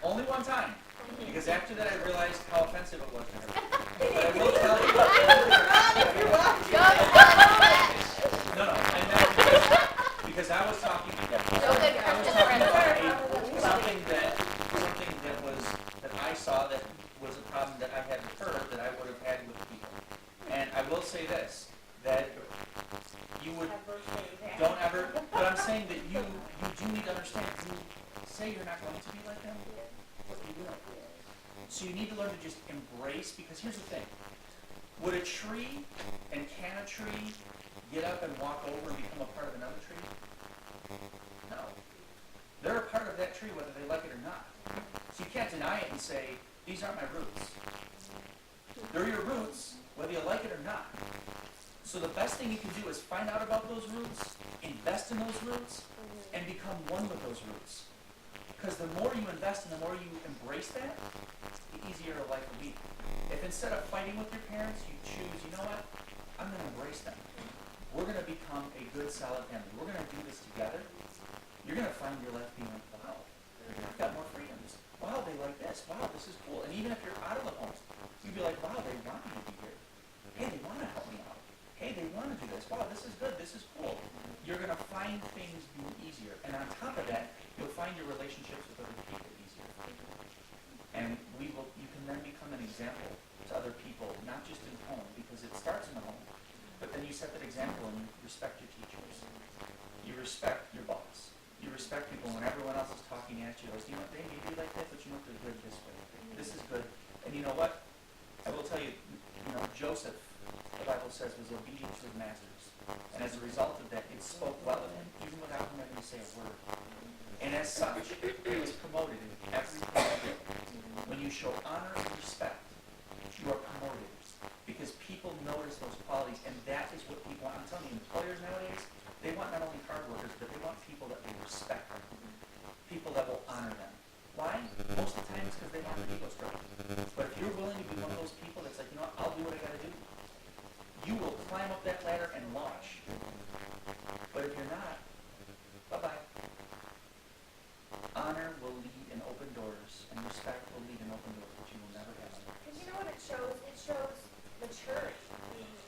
Speaker 3: Only one time, because after that I realized how offensive it was to her. But I will tell you. No, I meant because I was talking. Something that I saw that was a problem that I had with her that I would have had with people. And I will say this, that you would don't ever. But I'm saying that you do need to understand. You say you're not going to be like them, but you will. So you need to learn to just embrace. Because here's the thing: would a tree and can a tree get up and walk over and become a part of another tree? No. They're a part of that tree whether they like it or not. So you can't deny it and say, these aren't my roots. They're your roots whether you like it or not. So the best thing you can do is find out about those roots, invest in those roots, and become one with those roots. Because the more you invest and the more you embrace that, the easier life will be. If instead of fighting with your parents, you choose, you know what, I'm going to embrace them. We're going to become a good, solid family. We're going to do this together. You're going to find your life being like, wow, I've got more freedoms. Wow, they like this. Wow, this is cool. And even if you're out of the home, you'd be like, this is cool. You're going to find things being easier. And on top of that, you'll find your relationships with other people easier. And you can then become an example to other people, not just in home, because it starts in the home. But then you set that example and you respect your teachers. You respect your boss. You respect people when everyone else is talking at you. You know, they may be like that, but you know they're good this way. This is good. And you know what? I will tell you, Joseph, the Bible says, was obedient to his masters. And as a result of that, it spoke well of him, even without him having to say a word. And as such, he was promoted in everything he did. When you show honor and respect, you are promoted. Because people notice those qualities, and that is what people want. I'm telling you, employers nowadays, they want not only hard workers, but they want people that they respect. People that will honor them. Why? Most of the time it's because they want an ego stroke. But if you're willing to be one of those people that's like, you know what, I'll do what I gotta do, you will climb up that ladder and launch. But if you're not, bye-bye. Honor will lead and open doors, and respect will lead and open doors that you will never have.
Speaker 1: Because you know what it shows? It shows maturity.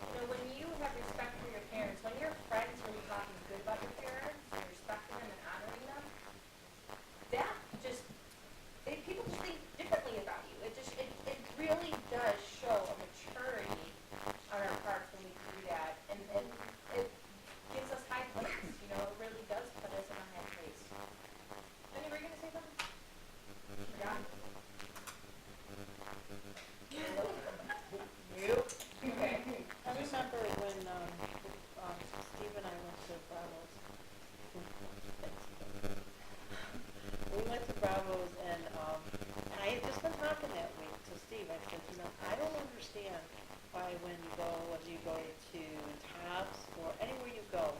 Speaker 1: You know, when you have respect for your parents, when your friends are talking good about your parents, and respecting them and honoring them, that just, people just think differently about you. It really does show a maturity on our parts when we do that. And it gives us high place. You know, it really does put us in a high place. Jenny, were you going to say something? Yeah? Okay.
Speaker 6: I remember when Steve and I went to Bravo's. We went to Bravo's, and I had just been talking that week to Steve. I said, I don't understand why when you go to Tops or anywhere you go,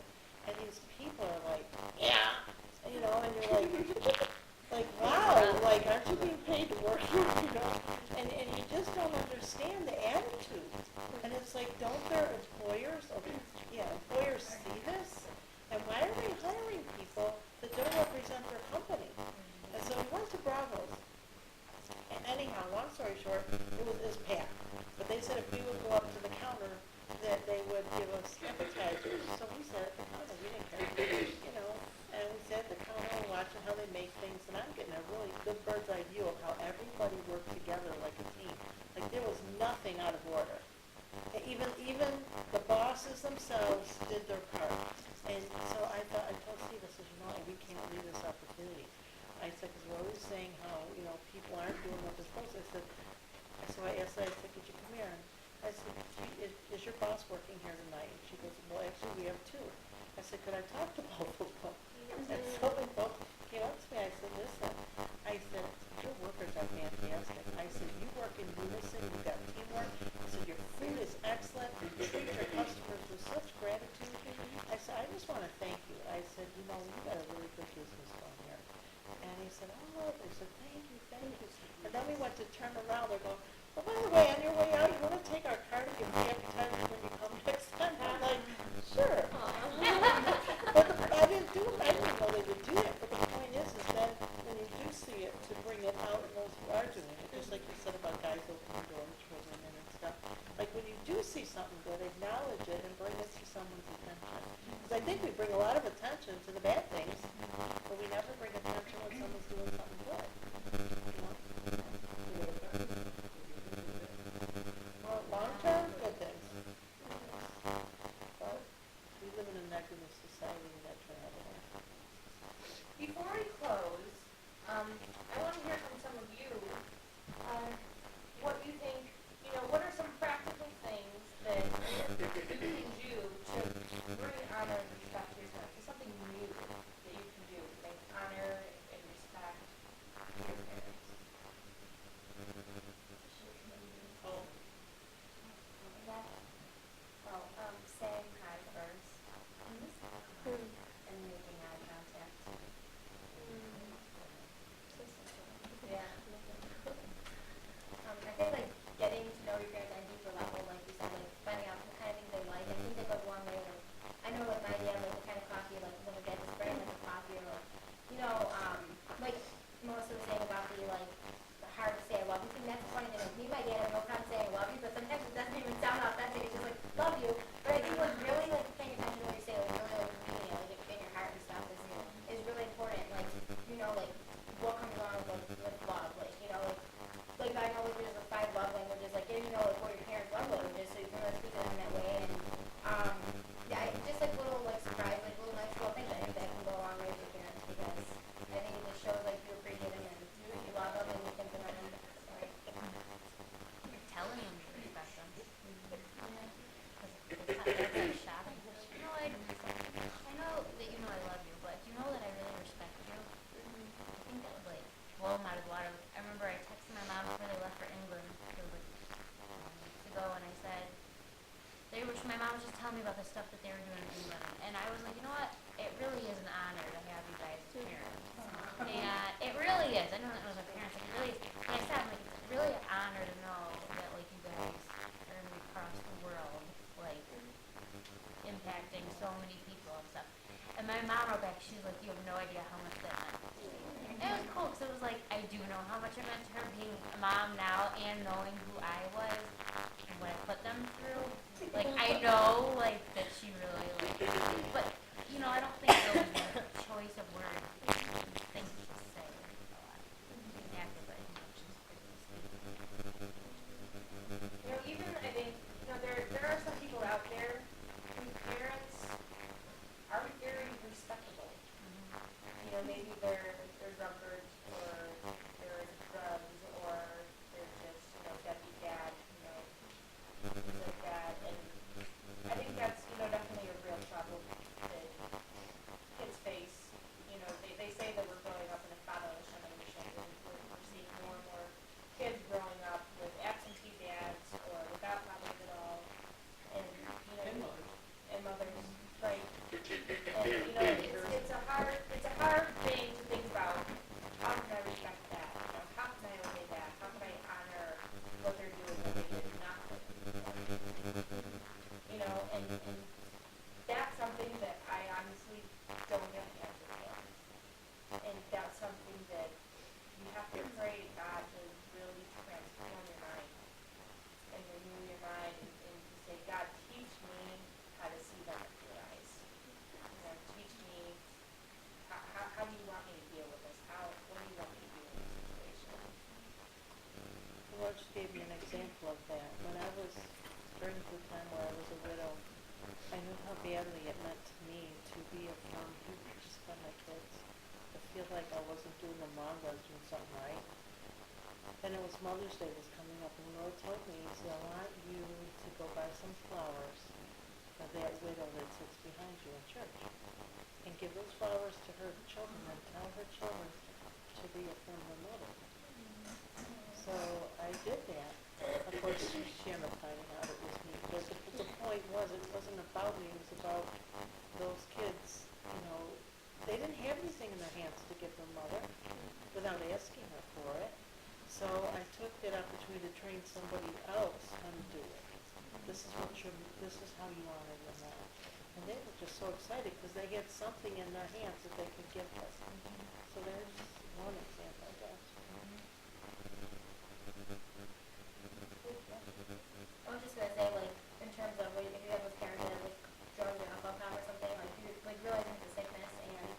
Speaker 6: and these people are like, yeah, and you're like, wow, like, aren't you being paid to work here, And you just don't understand the attitude. And it's like, don't their employers see this? And why are they hiring people that don't represent their company? And so we went to Bravo's. And anyhow, long story short, it was packed. But they said if we would go up to the counter, that they would give us appetizers. So we said, we didn't care, And we sat at the counter watching how they make things, and I'm getting a really good bird's eye view of how everybody worked together like a team. Like there was nothing out of order. And even the bosses themselves did their part. And so I told Steve, I said, we can't leave this opportunity. I said, because we're always saying how, people aren't doing what they're supposed to. So I asked her, I said, could you come here? And I said, is your boss working here tonight? And she goes, well, actually, we have two. I said, could I talk to both of them? And so they both came up to me. I said, listen, your workers are fantastic. I said, you work in unison. You've got teamwork. I said, your food is excellent. You treat your customers with such gratitude. I said, I just want to thank you. I said, you got a really good business going here. And he said, I said, thank you. And then we went to turn around. They're going, well, by the way, on your way out, you want to take our car to give the appetizer when you come next time? I'm like, sure. But I didn't know they would do that. But the point is that when you do see it, to bring it out in those who are doing it, just like you said about guys opening doors for women and stuff. Like when you do see something good, acknowledge it and bring it to someone's attention. Because I think we bring a lot of attention to the bad things, but we never bring attention when someone's doing something good. Well, long-term, good things. But we live in a negative society and that turn out away.
Speaker 1: Before we close, I want to hear from some of you what you think, what are some practical things that you can do to bring honor and respect to yourself, something new.
Speaker 4: That's like shocking. You know, I know that you know I love you, but do you know that I really respect you? I think that would like blow them out of the water. I remember I texted my mom before they left for England. It was like weeks ago, and I said my mom was just telling me about the stuff that they were doing in England, and I was like, you know what? It really is an honor to have you guys as parents. And it really is. I know that was our parents. Like, it really is. And I said, like, it's really an honor to know that, like, you guys are going to be across the world, like, impacting so many people and stuff. And my mom wrote back, she's like, you have no idea how much that meant to me. And it was cool, because it was like, I do know how much it meant to her being a mom now and knowing who I was and what I put them through. Like, I know, like, that she really, like, but, you know, I don't think those were choice of words, things to say a lot. Exactly, but, you know, she's
Speaker 1: You know, even I think, you know, there are some people out there whose parents aren't very respectable. You know, maybe they're drunkards, or they're into drugs, or they're just, you know, deadbeat dad, you know, things like that. And I think that's, you know, definitely a real problem that kids face. You know, they say that we're growing up in a fatherless generation, and we're seeing more and more kids growing up with absentee dads or without fathers at all. And, you know, and mothers, right? And, you know, it's a hard thing to think about. How can I respect that? You know, how can I obey that? How can I honor what they're doing when they did not put me before? You know, and that's something that I honestly don't have the answer for. And that's something that you have to pray to God to really transform your mind and renew your mind, and to say, God, teach me how to see them with your eyes. You know, teach me how do you want me to deal with this? What do you want me to do in this situation?
Speaker 6: The Lord just gave me an example of that. When I was, during the time where I was a widow, I knew how badly it meant to me to be a firm figure just by my kids. I feel like I wasn't doing them wrong, I was doing something right. And it was Mother's Day was coming up, and the Lord told me, He said, I want you to go buy some flowers for that widow that sits behind you in church. And give those flowers to her children, and tell her children to reaffirm her mother. So I did that. Of course, she ended up finding out it was me. But the point was, it wasn't about me. It was about those kids. You know, they didn't have anything in their hands to give their mother without asking her for it. So I took that opportunity to train somebody else how to do it. This is how you honor your mom. And they were just so excited because they had something in their hands that they could give her. So there's one example, I guess.
Speaker 5: I was just gonna say, like, in terms of if you have those parents that are like drugs or alcohol or something, like you like realizing it's a sickness, and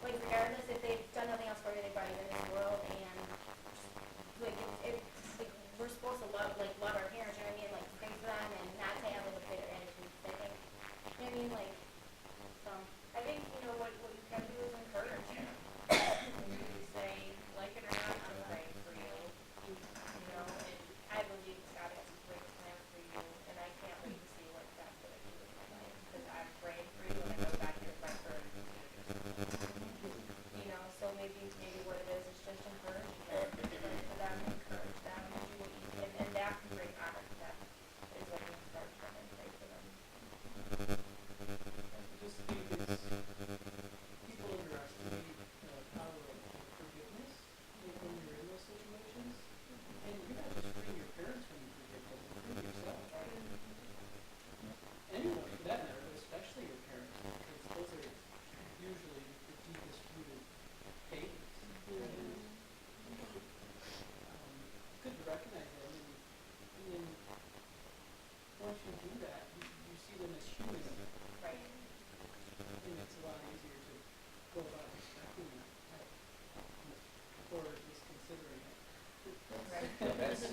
Speaker 5: like regardless if they've done nothing else for you, they brought you in this world, and like like we're supposed to love our parents, you know what I mean? Like pray for them and not to have like a bitter attitude. I think, you know what I mean? Like, so
Speaker 1: I think, you know, what you can do is encourage him. You say, like it or not, I'm praying for you. You know, and I believe God has a great plan for you, and I can't wait to see what God's going to do in your life, because I'm praying for you, and I know God hears my prayers. You know, so maybe what it is just encouraging them, pray for them, encourage them, do what you can, and that can bring honor to them, is when you encourage them and pray for them.
Speaker 7: Just think it's, people underestimate the power of forgiveness when you're in those situations. And you're not just freeing your parents when you forgive them, you're freeing yourself. Anyone for that matter, but especially your parents, because those are usually the deepest rooted pains. Good to recognize them, and then once you do that, you see them as human.
Speaker 1: Right.
Speaker 7: And it's a lot easier to go about respecting them, or at least considering it.
Speaker 1: Right.
Speaker 3: That's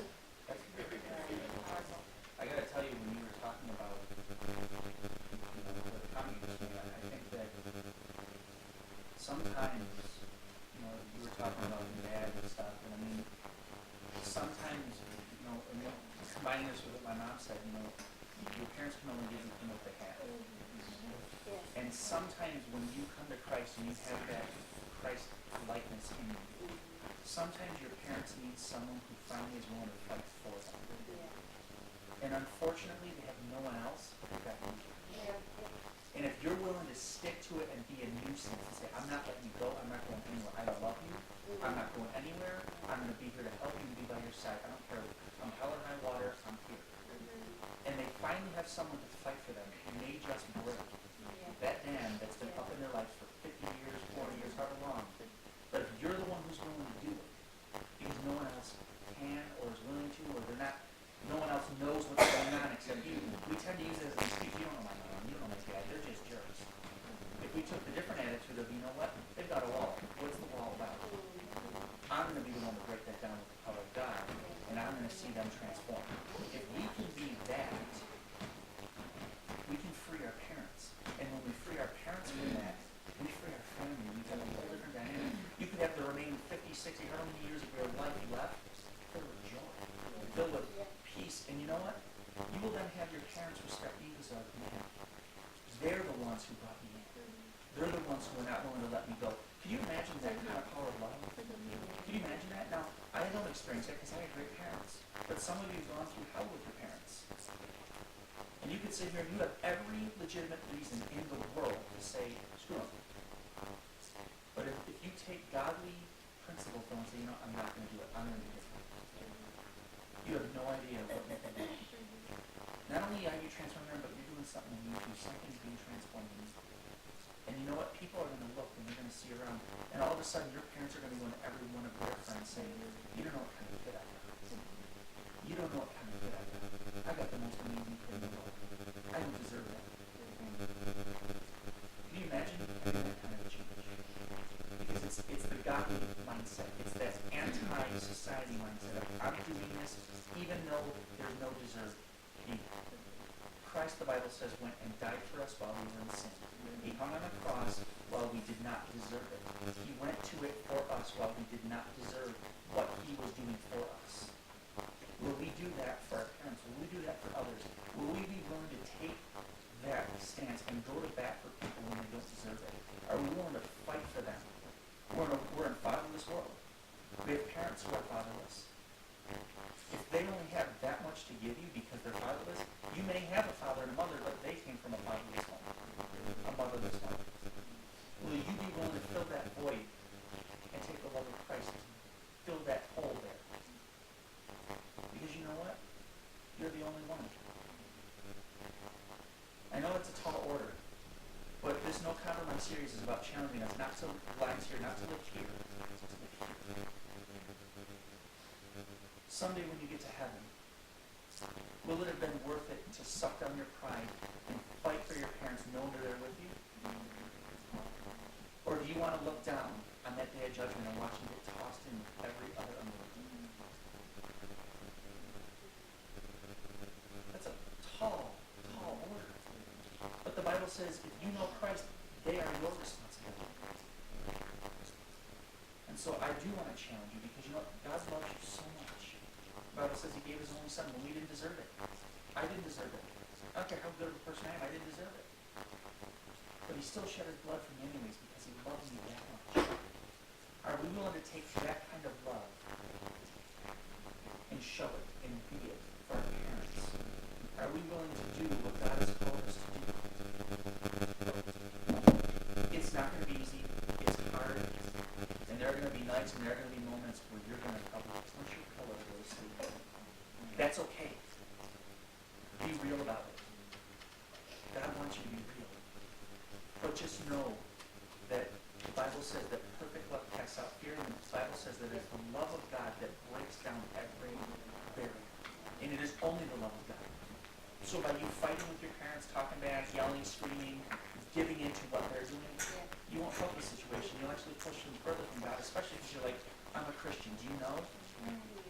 Speaker 3: very powerful. I gotta tell you, when you were talking about the congregation, I think that sometimes, you were talking about your dad and stuff, and I mean, sometimes, and combining this with what my mom said, Your parents can only give you what they have.
Speaker 6: Yeah.
Speaker 3: And sometimes when you come to Christ and you have that Christ likeness in you, sometimes your parents need someone who finally is willing to fight for them.
Speaker 6: Yeah.
Speaker 3: And unfortunately, they have no one else but they've got you. And if you're willing to stick to it and be a nuisance and say, I'm not letting you go, I'm not going anywhere, I love you, I'm not going anywhere, I'm going to be here to help you and be by your side, I don't care, I'm hell or high water, I'm here. And they finally have someone to fight for them who may just break that dam that's been up in their life for 50 years, 40 years, however long. But if you're the one who's willing to do it, because no one else can or is willing to, or they're not, no one else knows what's going on except you. We tend to use it as an excuse. You don't know my mom, you don't know my dad, they're just jerks. If we took the different attitude of, you know what, they've got a wall. What's the wall about? I'm going to be the one to break that down with the power of God, and I'm going to see them transform. If we can be that, we can free our parents. And when we free our parents from that, we free our family. We have a whole different dynamic. You could have the remaining 50, 60, how many years of your life left filled with joy, filled with peace. And you know what? You will then have your parents respect you as a man. They're the ones who brought me in. They're the ones who are not willing to let me go. Can you imagine that kind of power of love? Can you imagine that? Now, I don't experience that because I had great parents. But some of you have gone through hell with your parents. And you could sit here and you have every legitimate reason in the world to say, screw them. But if you take godly principles and say, you know, I'm not going to do it, I'm going to do it. You have no idea what you can do. Not only are you transforming them, but you're doing something new. Something's being transformed in you. And you know what? People are going to look and they're going to see around. And all of a sudden, your parents are going to go to every one of their friends saying, you don't know what kind of kid I got. You don't know what kind of kid I got. I got the most amazing kid in the world. I don't deserve that. Can you imagine having that kind of change? Because it's the godly mindset. It's that anti-society mindset of I'm doing this even though there's no deserved need. Christ, the Bible says, went and died for us while we were in sin. He hung on the cross while we did not deserve it. He went to it for us while we did not deserve what he was doing for us. Will we do that for our parents? Will we do that for others? Will we be willing to take that stance and go to bat for people when they don't deserve it? Are we willing to fight for them? We're in a fatherless world. We have parents who are fatherless. If they only have that much to give you because they're fatherless, you may have a father and a mother, but they came from a fatherless home, a motherless home. Will you be willing to fill that void and take the love of Christ and fill that hole there? Because you know what? You're the only one. I know it's a tall order, but this No Compromise series is about challenging us not to live here, not to live here, to live here. Someday when you get to heaven, will it have been worth it to suck down your pride and fight for your parents knowing they're there with you? Or do you want to look down on that day of judgment and watch them get tossed in with every other unbeliever? That's a tall, tall order. But the Bible says if you know Christ, they are your responsibility. And so I do want to challenge you because you know what? God loves you so much. The Bible says he gave his only son when we didn't deserve it. I didn't deserve it. I don't care how good of a person I am, I didn't deserve it. But he still shed his blood for me anyways because he loves me that much. Are we willing to take that kind of love and show it and be it for our parents? Are we willing to do what God has called us to do? It's not going to be easy. It's hard. And there are going to be nights and there are going to be moments where you're going to probably punch your pillow to go to sleep. That's okay. Be real about it. God wants you to be real. But just know that the Bible says that perfect love casts out fear, and the Bible says that it's the love of God that breaks down every barrier. And it is only the love of God. So by you fighting with your parents, talking back, yelling, screaming, giving into what they're doing, you won't help the situation. You'll actually push them further from God, especially because you're like, I'm a Christian. Do you know?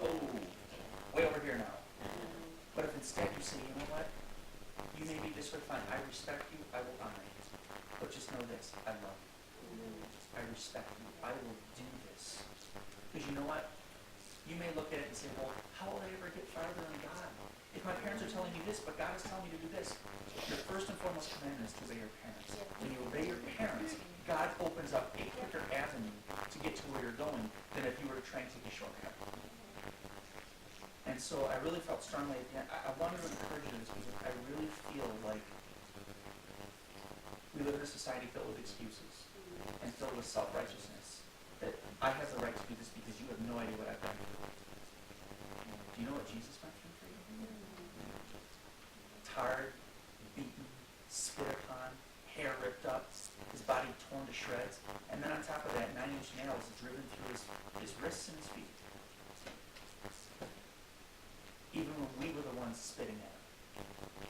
Speaker 3: Oh, way over here now. But if instead you say, you know what? You may be disrespectful. I respect you. I will honor you. But just know this. I love you. I respect you. I will do this. Because you know what? You may look at it and say, well, how will I ever get farther than God? if my parents are telling me this, but God is telling me to do this, your first and foremost commandment is to obey your parents. When you obey your parents, God opens up a quicker avenue to get to where you're going than if you were to try and take a shortcut. And so I really felt strongly at the end. I wanted to encourage you because I really feel like we live in a society filled with excuses and filled with self-righteousness. That I have the right to do this because you have no idea what I've done. Do you know what Jesus went through for you? Tarred, beaten, spit upon, hair ripped up, his body torn to shreds, and then on top of that, 9-inch nails driven through his wrists and his feet. Even when we were the ones spitting at him.